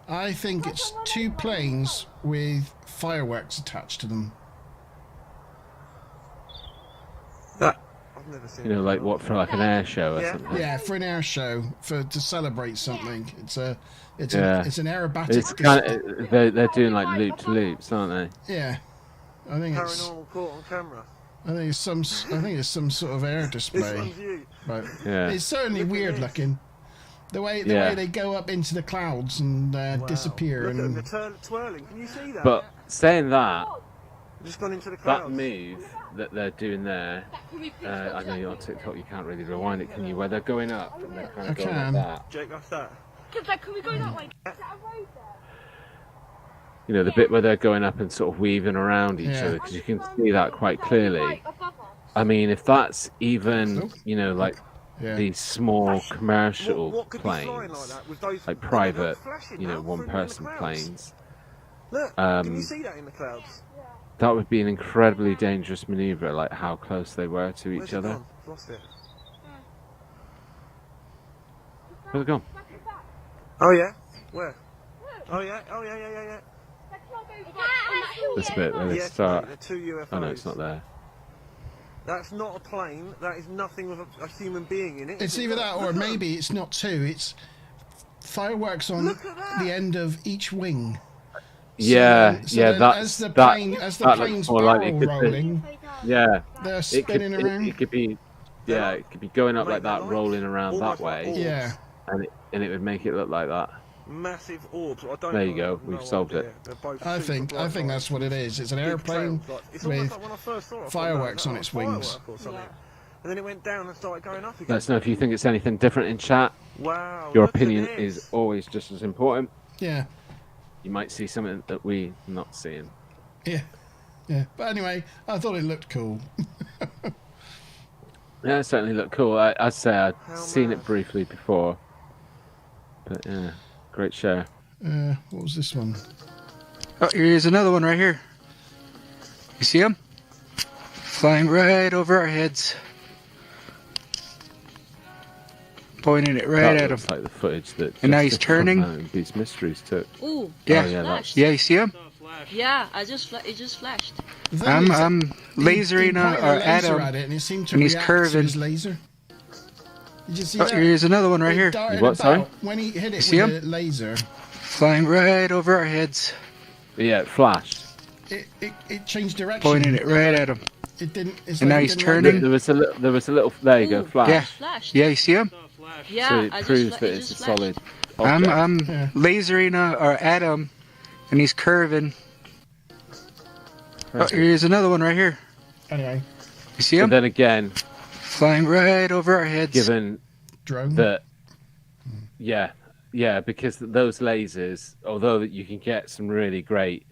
I think it's two planes with fireworks attached to them. That I've never seen. You know, like what, for like an air show or Yeah. something? Yeah, for an air show, to celebrate something. It's an aerobatic. It's kind of, they're doing like loop to loops, aren't they? Yeah, I think it's. Paranormal caught on camera. I think it's some sort of air This display. one's you. But Yeah. it's certainly Look at weird this. looking. The way Yeah. they go up into the clouds and disappear. Look at them, And they're twirling. Can you see that? But saying that, Just gone into the that clouds. move that they're doing there, I know you're on TikTok, you can't really rewind it, can you? Where they're going up and they're kind of I going can. like that. Jake, that's that. Dad, can we go that way? Is that a road there? You know, the bit where they're going up and sort of weaving around each Yeah. other, because you can see that quite clearly. I mean, if that's even, you know, like yeah. these small commercial What could be flying like planes, that with those like they're private, flashing you know, now through in the one-person clouds. planes, Look, can you see that in the clouds? that would be an incredibly dangerous maneuver, like how close they were to Where's each it other. gone? Lost it. Where's it gone? Oh yeah? Where? Oh yeah. This bit where they Yes, start. mate, they're two UFOs. Oh no, it's not there. That's not a plane. That is nothing with a human being in it. It's either that or maybe it's not two. It's fireworks on Look at that. the end of each wing. Yeah, So yeah, then that's as the plane's that looks more like it barrel could be. rolling, Yeah, they're it spinning could, around. it could be. Yeah, it could be going up Mate, like that, they're rolling around that almost like way, orbs. Yeah. and it would make it look like that. Massive orbs. I don't There know, you go, I've we've no solved idea. it. They're both I super think bright that's what it is. It's an big airplane trails, like- it's almost with like when I first saw it, I thought, fireworks no, on that its was a wings. firework or something. And then it went down and started going up again. Let us know if you think it's anything different in chat. Wow. Your look at opinion this. is always just as important. Yeah, You might see something that we're not seeing. yeah. But anyway, I thought it looked cool. Yeah, it certainly looked cool. I'd say I'd How seen mad. it briefly before, but yeah, great show. What was this one? Oh, here's another one right here. You see him? Flying right over our heads. Pointing it right That at him. looks like the footage that. And now he's Jessica from, turning. These Mysteries took. Ooh, Yeah. Oh, yeah, that's. Yeah, you see him? yeah, it just flashed. The thing I'm is, lasering he pointed a at laser him. at it, and it seemed to and he's react curving. to his laser. Did you see Oh, that? here's another one right It here. darted What, sorry? about when he hit it see with him? a laser. Flying right over our heads. Yeah, it flashed. It changed direction. Pointing it right at him. It didn't. It's And like now it he's didn't turning. There was a little. There you go, Ooh. flash. Yeah. Flashed. Yeah, you see him? Yeah, So it I proves just, that it it's a just flashed. solid. I'm object. Yeah. lasering at him, and he's curving. Oh, here's another one right here. Anyway, You see But him? then again, Flying right over our heads. given drone. that, yeah, because those lasers, although that you can get some really great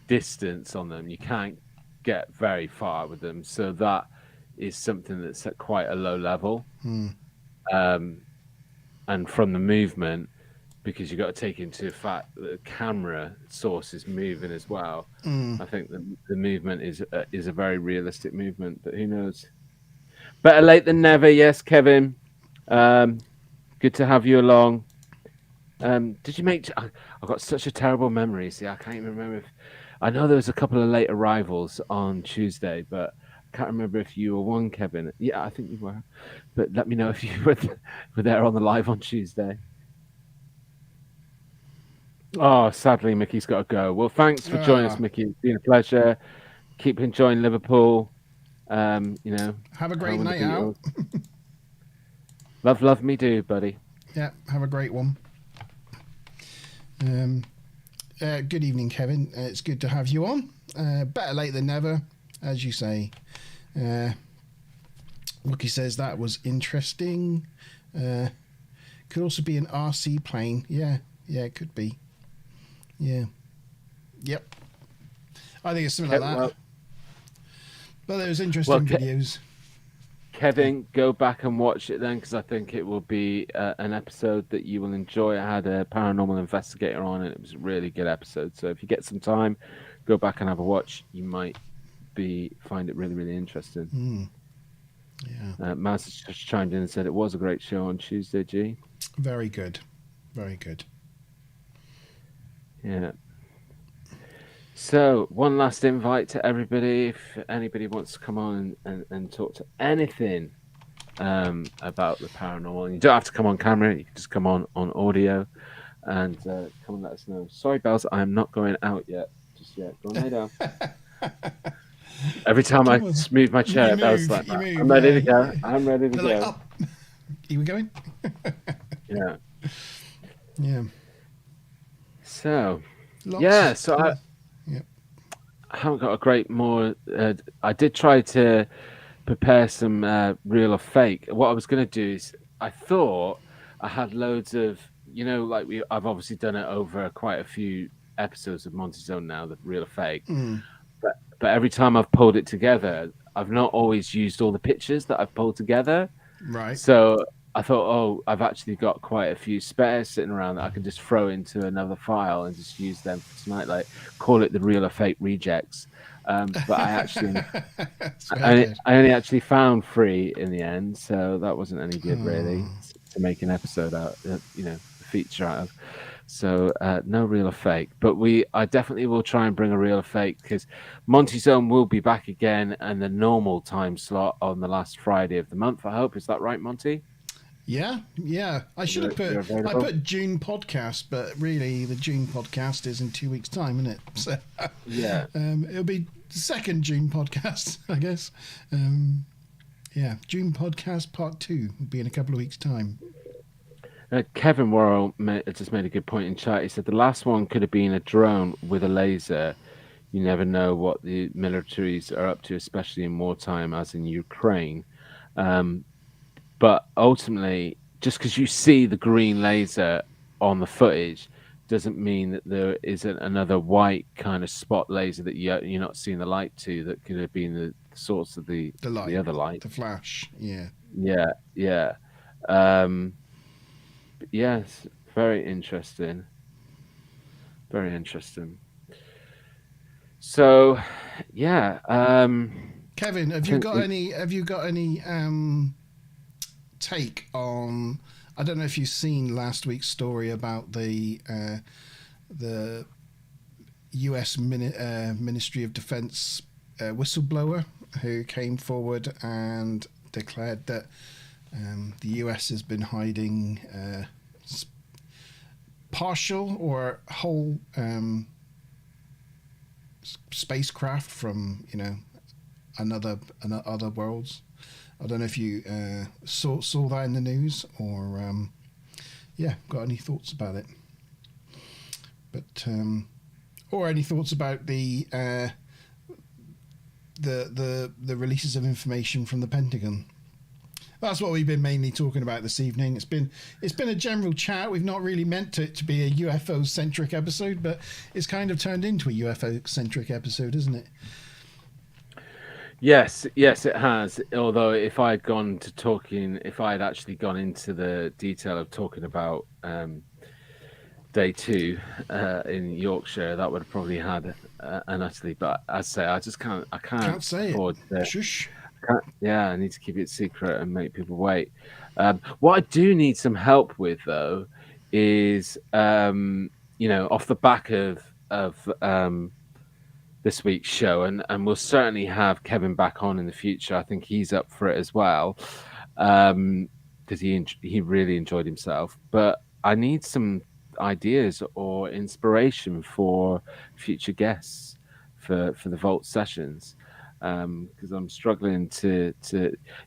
distance on them, you can't get very far with them. So that is something that's at quite a low level. And and from the movement, because you've got to take into fact that the camera source is moving as well. I think the movement is a very realistic movement, but who knows? Better late than never. Yes, Kevin. Good to have you along. Did you make? I've got such a terrible memory. See, I can't even remember if I know there was a couple of late arrivals on Tuesday, but I can't remember if you were one, Kevin. Yeah, I think you were. But let me know if you were there on the live on Tuesday. Oh, sadly, Mickey's got to go. Well, thanks for joining us, Mickey. It's been a pleasure. Keep enjoying Liverpool. You know, have a great night out. Love me do, buddy. Yeah, have a great one. Good evening, Kevin. It's good to have you on. Better late than never, as you say. Wookie says that was interesting. Could also be an RC plane. Yeah, it could be. Yeah. Yep. I think it's something like that. But there was interesting videos. Kevin, go back and watch it then, because I think it will be an episode that you will enjoy. I had a paranormal investigator on, and it was a really good episode. So if you get some time, go back and have a watch. You might find it really, really interesting. Yeah. Maz just chimed in and said it was a great show on Tuesday, G. Very good. Very good. Yeah. So, one last invite to everybody. If anybody wants to come on and talk to anything about the paranormal, and you don't have to come on camera, you can just come on audio and come and let us know. Sorry, Bells, I am not going out just yet. Go on, lay down. Every time I move my chair, Bells like that. I'm ready to go. I'm ready to go. Like, up. Are we going? Yeah. Yeah. So, I haven't got a great more. I did try to prepare some real or fake. What I was going to do is, I thought I had loads of, like I've obviously done it over quite a few episodes of Monte Zone now, the real or fake. But every time I've pulled it together, I've not always used all the pictures that I've pulled together. Right. So I thought, I've actually got quite a few spares sitting around that I can just throw into another file and just use them for tonight. Like, call it the real or fake rejects. But I actually, I only actually found 3 in the end, so that wasn't any good really to make an episode out, a feature out of. So no real or fake, but I definitely will try and bring a real or fake, because Monte Zone will be back again and the normal time slot on the last Friday of the month. I hope. Is that right, Monty? Yeah. I should have put June podcast, but really the June podcast is in 2 weeks' time, isn't it? So yeah, it'll be the second June podcast, I guess. June podcast part 2 will be in a couple of weeks' time. Kevin Worrell just made a good point in chat. He said the last one could have been a drone with a laser. You never know what the militaries are up to, especially in wartime, as in Ukraine. But ultimately, just because you see the green laser on the footage doesn't mean that there isn't another white kind of spot laser that you're not seeing the light to, that could have been the source of the other light. The flash, yeah. Yeah. Yes, very interesting. Very interesting. So, yeah. Kevin, have you got any take on? I don't know if you've seen last week's story about the U.S. Ministry of Defense whistleblower who came forward and declared that the U.S. has been hiding partial or whole spacecraft from other worlds. I don't know if you saw that in the news or got any thoughts about it. But or any thoughts about the releases of information from the Pentagon. That's what we've been mainly talking about this evening. It's been a general chat. We've not really meant it to be a UFO-centric episode, but it's kind of turned into a UFO-centric episode, isn't it? Yes, yes, it has. Although if I had actually gone into the detail of talking about day 2 in Yorkshire, that would have probably had an utterly. But as I say, I just can't. I can't say afford it. to. Shush. I need to keep it secret and make people wait. What I do need some help with, though, is off the back of this week's show, and we'll certainly have Kevin back on in the future. I think he's up for it as well, because he really enjoyed himself. But I need some ideas or inspiration for future guests for the Vault sessions, because I'm struggling to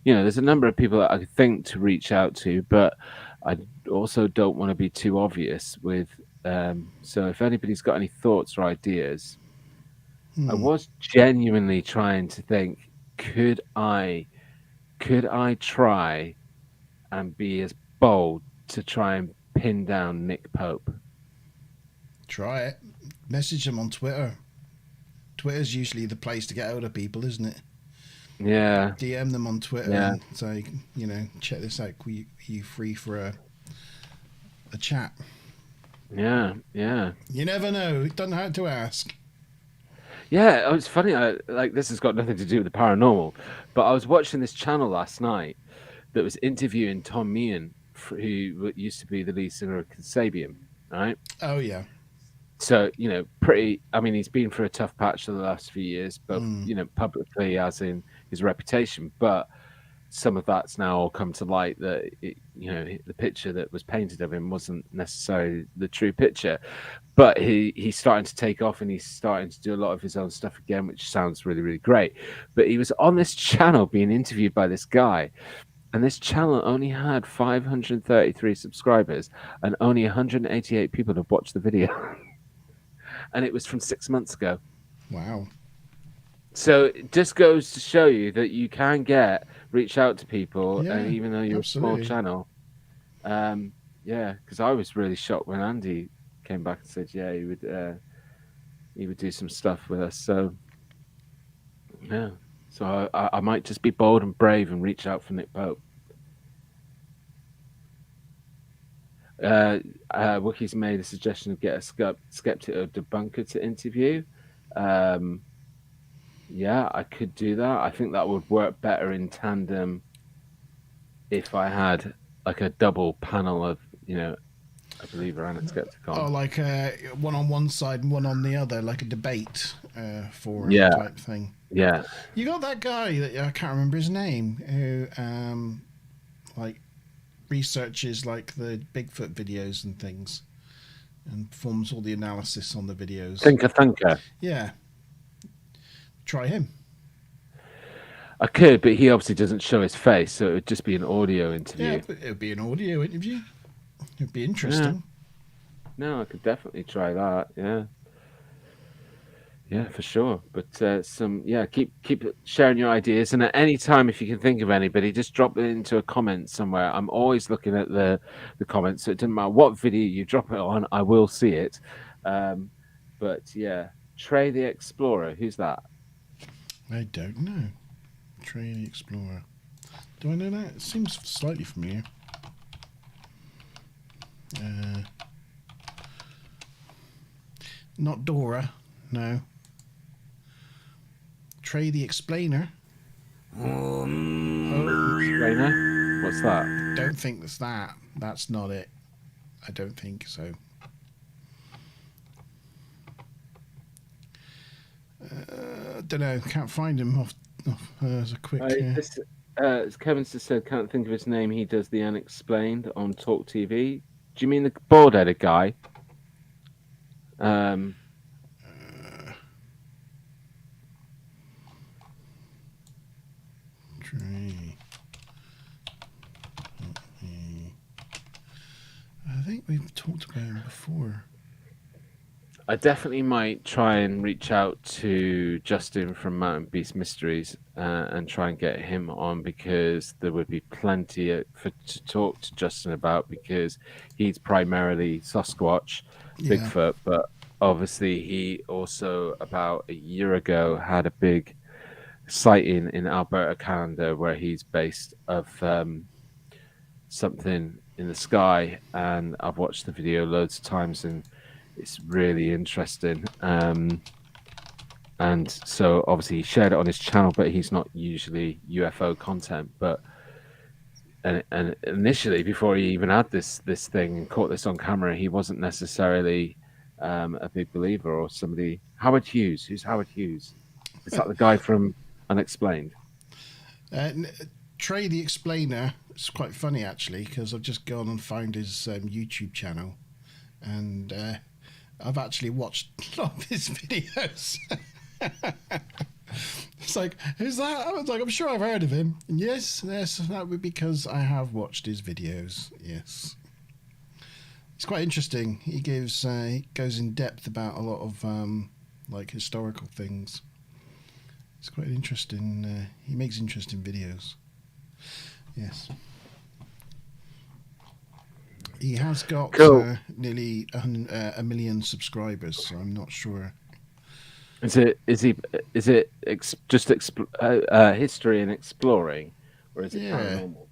there's a number of people that I think to reach out to, but I also don't want to be too obvious with. So if anybody's got any thoughts or ideas. I was genuinely trying to think, could I try and be as bold to try and pin down Nick Pope? Try it. Message them on Twitter. Twitter's usually the place to get out of people, isn't it? Yeah. DM them on Twitter Yeah. and say, check this out. Are you free for a chat? Yeah, yeah. You never know. You don't know how to ask. Yeah, it's funny. This has got nothing to do with the paranormal, but I was watching this channel last night that was interviewing Tom Meehan, who used to be the lead singer of Kasabian, right? Oh yeah. So pretty. I mean, he's been through a tough patch for the last few years, both publicly as in his reputation, but some of that's now all come to light that the picture that was painted of him wasn't necessarily the true picture. But he's starting to take off and he's starting to do a lot of his own stuff again, which sounds really, really great. But he was on this channel being interviewed by this guy, and this channel only had 533 subscribers and only 188 people have watched the video. And it was from 6 months ago. Wow. So it just goes to show you that you can reach out to people, and even though you're absolutely. a small channel. Because I was really shocked when Andy came back and said, he would do some stuff with us. So, yeah. So I might just be bold and brave and reach out for Nick Pope. Wookie's made a suggestion of get a skeptic or debunker to interview. Yeah, I could do that. I think that would work better in tandem if I had like a double panel of, a believer and a skeptic on. Oh, like one on one side and one on the other, like a debate forum type thing. Yeah. You got that guy that I can't remember his name who researches like the Bigfoot videos and things and performs all the analysis on the videos. Thinker. Yeah. Try him. I could, but he obviously doesn't show his face, so it would just be an audio interview. Yeah, but it would be an audio interview. It would be interesting. Yeah. No, I could definitely try that. Yeah. Yeah, for sure. But keep sharing your ideas, and at any time, if you can think of anybody, just drop it into a comment somewhere. I'm always looking at the comments, so it doesn't matter what video you drop it on, I will see it. But yeah, Trey the Explorer, who's that? I don't know. Trey the Explorer. Do I know that? It seems slightly familiar. Not Dora. No. Trey the Explainer. Explainer? What's that? Don't think that's that. That's not it. I don't think so. Don't know. Can't find him off as a quick. Kevin just said, can't think of his name. He does the Unexplained on Talk TV. Do you mean the bald-headed guy? Trey. I think we've talked about him before. I definitely might try and reach out to Justin from Mountain Beast Mysteries and try and get him on, because there would be plenty to talk to Justin about, because he's primarily Sasquatch, Bigfoot, but obviously he also about a year ago had a big sighting in Alberta, Canada, where he's based of something in the sky, and I've watched the video loads of times, and it's really interesting. And so obviously he shared it on his channel, but he's not usually UFO content. But and initially, before he even had this thing and caught this on camera, he wasn't necessarily a big believer or somebody. Howard Hughes, who's Howard Hughes? Is that the guy from Unexplained? Trey the Explainer. It's quite funny actually, because I've just gone and found his YouTube channel, and I've actually watched a lot of his videos. It's like, who's that? I was like, I'm sure I've heard of him. And yes, that would be because I have watched his videos. Yes, it's quite interesting. He goes in depth about a lot of like historical things. It's quite interesting. He makes interesting videos. Yes. He has got nearly a million subscribers, so I'm not sure. Is it just history and exploring, or is it paranormal?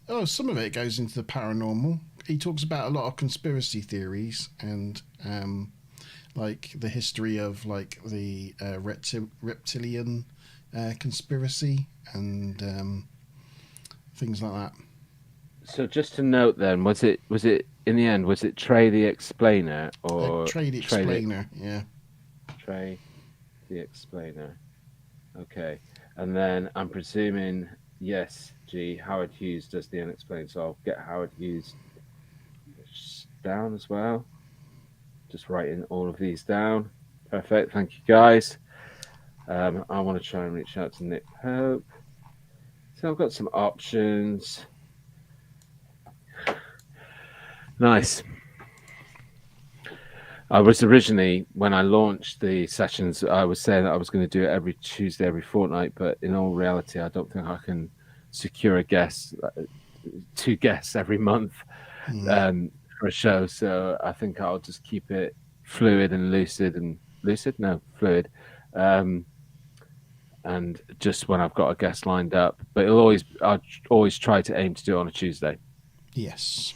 Oh, some of it goes into the paranormal. He talks about a lot of conspiracy theories and like the history of like the reptilian conspiracy and things like that. So just to note, then, was it in the end? Was it Trey the Explainer or Trey the Explainer? Yeah, Trey the Explainer. Okay, and then I'm presuming yes, Howard Hughes does the Unexplained, so I'll get Howard Hughes down as well. Just writing all of these down. Perfect. Thank you, guys. I want to try and reach out to Nick Pope. So I've got some options. Nice. I was originally, when I launched the sessions, I was saying that I was going to do it every Tuesday, every fortnight, but in all reality, I don't think I can secure a guest, 2 guests every month for a show. So I think I'll just keep it fluid and fluid. And just when I've got a guest lined up, but I'll always try to aim to do it on a Tuesday. Yes.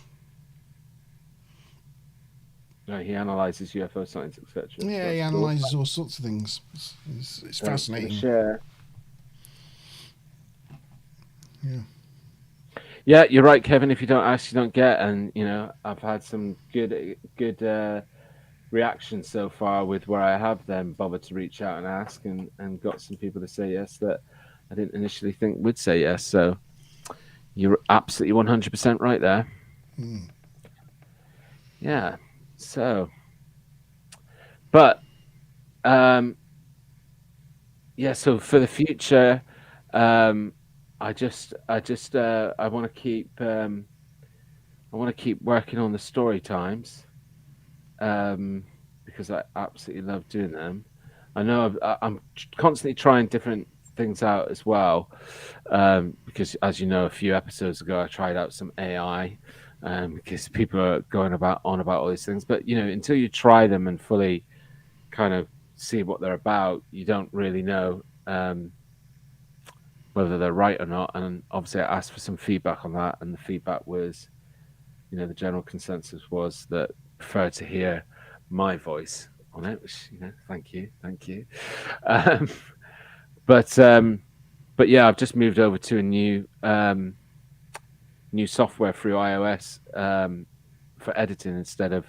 No, he analyzes UFO sightings, etc. Yeah, he analyzes all sorts of things. It's fascinating. Share. Yeah. Yeah, you're right, Kevin. If you don't ask, you don't get. And I've had some good reactions so far with where I have then bothered to reach out and ask, and got some people to say yes that I didn't initially think would say yes. So you're absolutely 100% right there. Yeah. So, but so for the future, I want to keep working on the story times, because I absolutely love doing them. I know I'm constantly trying different things out as well, because as you know, a few episodes ago I tried out some AI. Because people are going on about all these things, but until you try them and fully kind of see what they're about, you don't really know whether they're right or not. And obviously, I asked for some feedback on that, and the feedback was, the general consensus was that prefer to hear my voice on it. Which thank you. But yeah, I've just moved over to a new software through iOS for editing instead of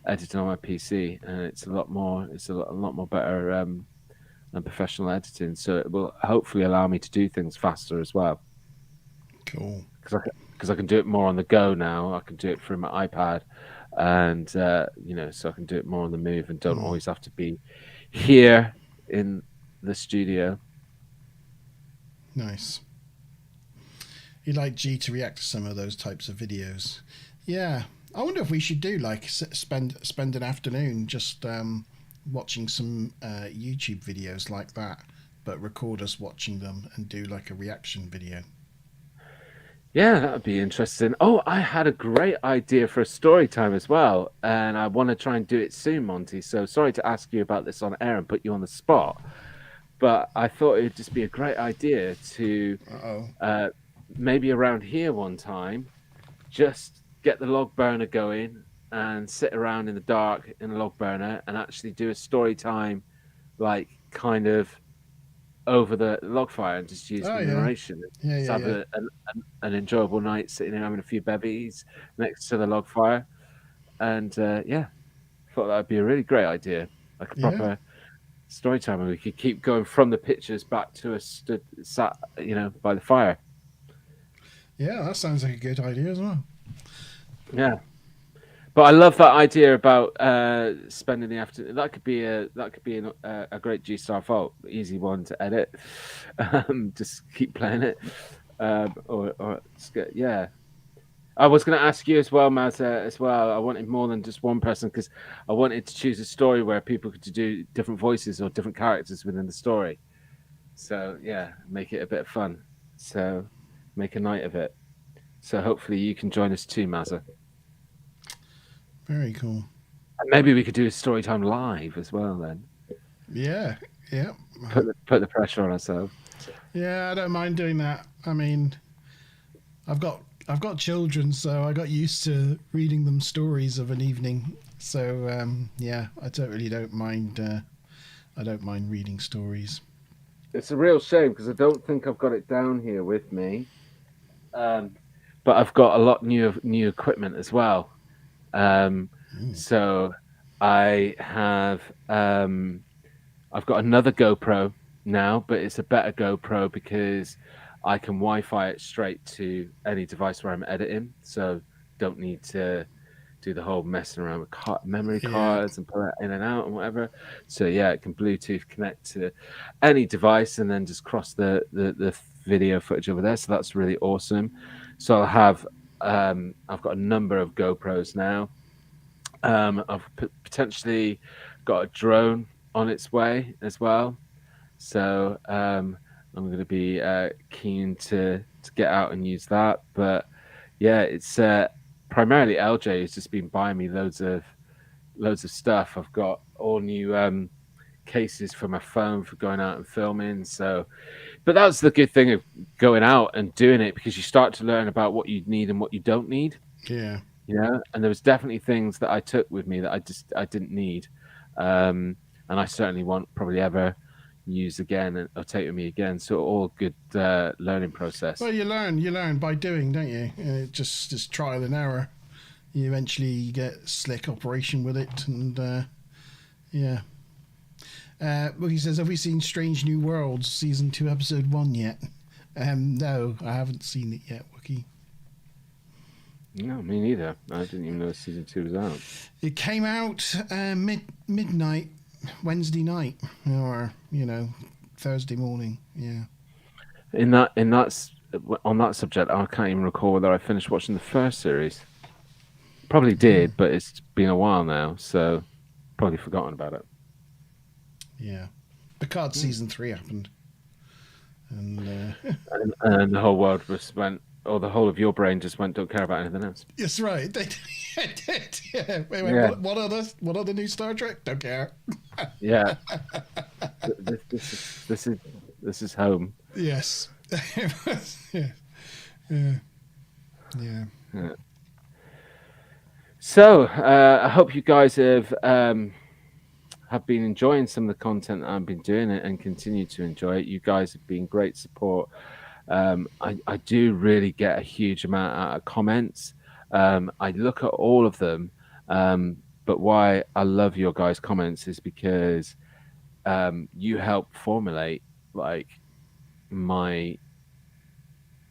editing on my PC, and it's a lot more better than professional editing. So it will hopefully allow me to do things faster as well. Cool. Because I can do it more on the go now. I can do it through my iPad, and so I can do it more on the move and don't always have to be here in the studio. Nice. You'd like G to react to some of those types of videos. Yeah. I wonder if we should do like spend an afternoon just watching some YouTube videos like that, but record us watching them and do like a reaction video. Yeah, that would be interesting. Oh, I had a great idea for a story time as well, and I want to try and do it soon, Monty. So sorry to ask you about this on air and put you on the spot, but I thought it'd just be a great idea to maybe around here one time, just get the log burner going and sit around in the dark in a log burner and actually do a story time, like kind of over the log fire and just use the narration. Just have an enjoyable night sitting there having a few bevies next to the log fire. And yeah, thought that would be a really great idea, like a proper story time, and we could keep going from the pictures back to us sat, by the fire. Yeah, that sounds like a good idea as well. Yeah, but I love that idea about spending the afternoon. That could be a great G-Star fault, easy one to edit. Just keep playing it, or yeah. I was going to ask you as well, Mazza, as well. I wanted more than just one person because I wanted to choose a story where people could do different voices or different characters within the story. So, yeah, make it a bit of fun. So, make a night of it. So, hopefully you can join us too, Mazza. Very cool. And maybe we could do a story time live as well then. Yeah. Put the pressure on ourselves. Yeah, I don't mind doing that. I mean, I've got children, so I got used to reading them stories of an evening. So yeah, I don't mind. I don't mind reading stories. It's a real shame because I don't think I've got it down here with me. But I've got a lot new equipment as well. So I have I've got another GoPro now, but it's a better GoPro because I can Wi-Fi it straight to any device where I'm editing, so don't need to do the whole messing around with memory cards and pull it in and out and whatever. So yeah, it can Bluetooth connect to any device and then just cross the video footage over there. So that's really awesome. So I'll have I've got a number of GoPros now. I've potentially got a drone on its way as well. So I'm going to be keen to get out and use that. But yeah, it's primarily LJ who's just been buying me loads of stuff. I've got all new cases for my phone for going out and filming. So, but that's the good thing of going out and doing it because you start to learn about what you need and what you don't need. Yeah. And there was definitely things that I took with me that I didn't need, and I certainly won't probably ever use again or take with me again. So all good learning process. Well, you learn by doing, don't you? It just trial and error. You eventually get slick operation with it, and yeah. Wookie says, "Have we seen Strange New Worlds season 2, episode 1 yet?" No, I haven't seen it yet, Wookie. No, me neither. I didn't even know season 2 was out. It came out midnight Wednesday night, or Thursday morning. Yeah. In that on that subject, I can't even recall whether I finished watching the first series. Probably did, but it's been a while now, so probably forgotten about it. Yeah, Picard season 3 happened, and the whole world just went. Or the whole of your brain just went, don't care about anything else. Yes, right. They did. Yeah. Wait. Yeah. What other new Star Trek? Don't care. Yeah. This is home. Yes. Yeah. So I hope you guys have been enjoying some of the content that I've been doing and continue to enjoy it. You guys have been great support. I do really get a huge amount out of comments. I look at all of them, but why I love your guys' comments is because you help formulate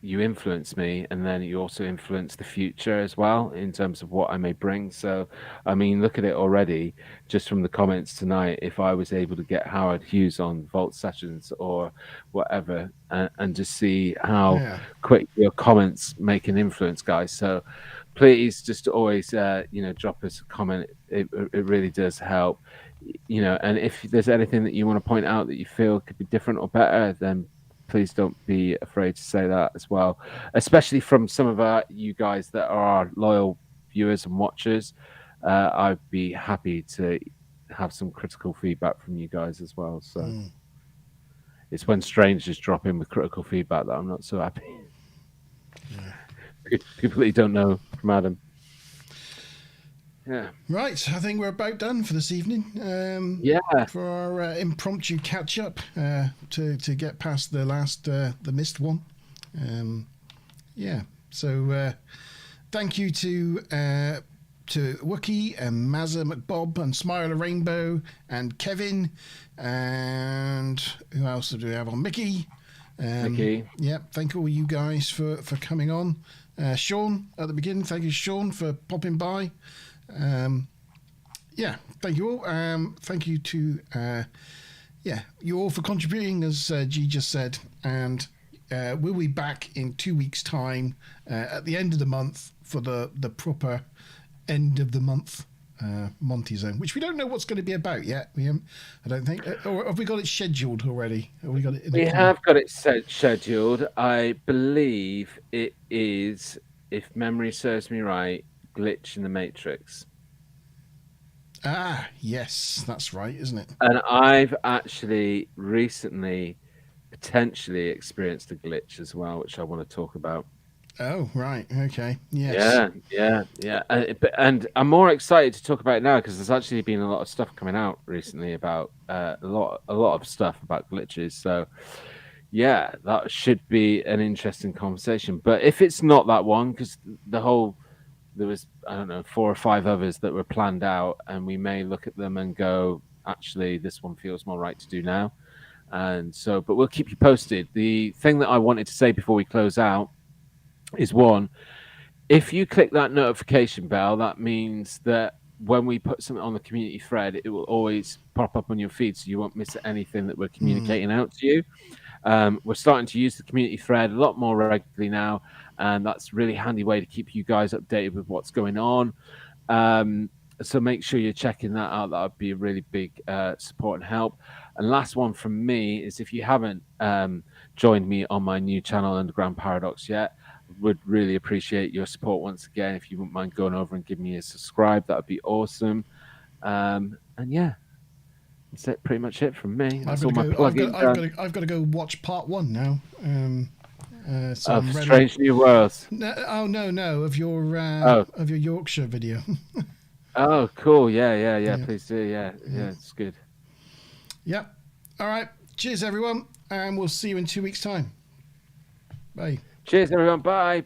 you influence me, and then you also influence the future as well in terms of what I may bring. So, I mean, look at it already just from the comments tonight. If I was able to get Howard Hughes on Vault Sessions or whatever, and just see how quick your comments make an influence, guys. So, please just always, drop us a comment. It really does help. And if there's anything that you want to point out that you feel could be different or better, then please don't be afraid to say that as well, especially from some of you guys that are our loyal viewers and watchers. I'd be happy to have some critical feedback from you guys as well. So, It's when strangers drop in with critical feedback that I'm not so happy. People that you don't know from Adam. Yeah. Right, I think we're about done for this evening. Yeah. For our impromptu catch up to get past the last the missed one. Yeah. So thank you to Wookie and Mazza McBob and Smiler Rainbow and Kevin and who else do we have on? Mickey. Mickey. Yeah. Thank all you guys for coming on. Sean at the beginning. Thank you, Sean, for popping by. Yeah, thank you all. Thank you to you all for contributing, as G just said, and we'll be back in 2 weeks' time at the end of the month for the proper end of the month Monte Zone, which we don't know what's going to be about yet. I don't think, or have we got it scheduled already? Have we got it? We have got it scheduled. I believe it is, if memory serves me right, Glitch in the Matrix. Ah, yes, that's right, isn't it? And I've actually recently potentially experienced a glitch as well, which I want to talk about. Oh, right. Okay. Yes. Yeah. And I'm more excited to talk about it now because there's actually been a lot of stuff coming out recently about a lot of stuff about glitches. So yeah, that should be an interesting conversation. But if it's not that one, because there was, I don't know, 4 or 5 others that were planned out, and we may look at them and go, actually, this one feels more right to do now. And so, but we'll keep you posted. The thing that I wanted to say before we close out is, one, if you click that notification bell, that means that when we put something on the community thread, it will always pop up on your feed, so you won't miss anything that we're communicating out to you. We're starting to use the community thread a lot more regularly now, and that's a really handy way to keep you guys updated with what's going on. So make sure you're checking that out. That would be a really big support and help. And last one from me is, if you haven't joined me on my new channel, Underground Paradox, yet, would really appreciate your support once again. If you wouldn't mind going over and giving me a subscribe, that would be awesome. And yeah, that's pretty much it from me. That's all my plugging. I've got to go watch part 1 now. So of Strange New Worlds. No, of your Yorkshire video. Oh, cool. Yeah. Please do. Yeah, it's good. Yep. All right. Cheers, everyone, and we'll see you in 2 weeks' time. Bye. Cheers, everyone. Bye.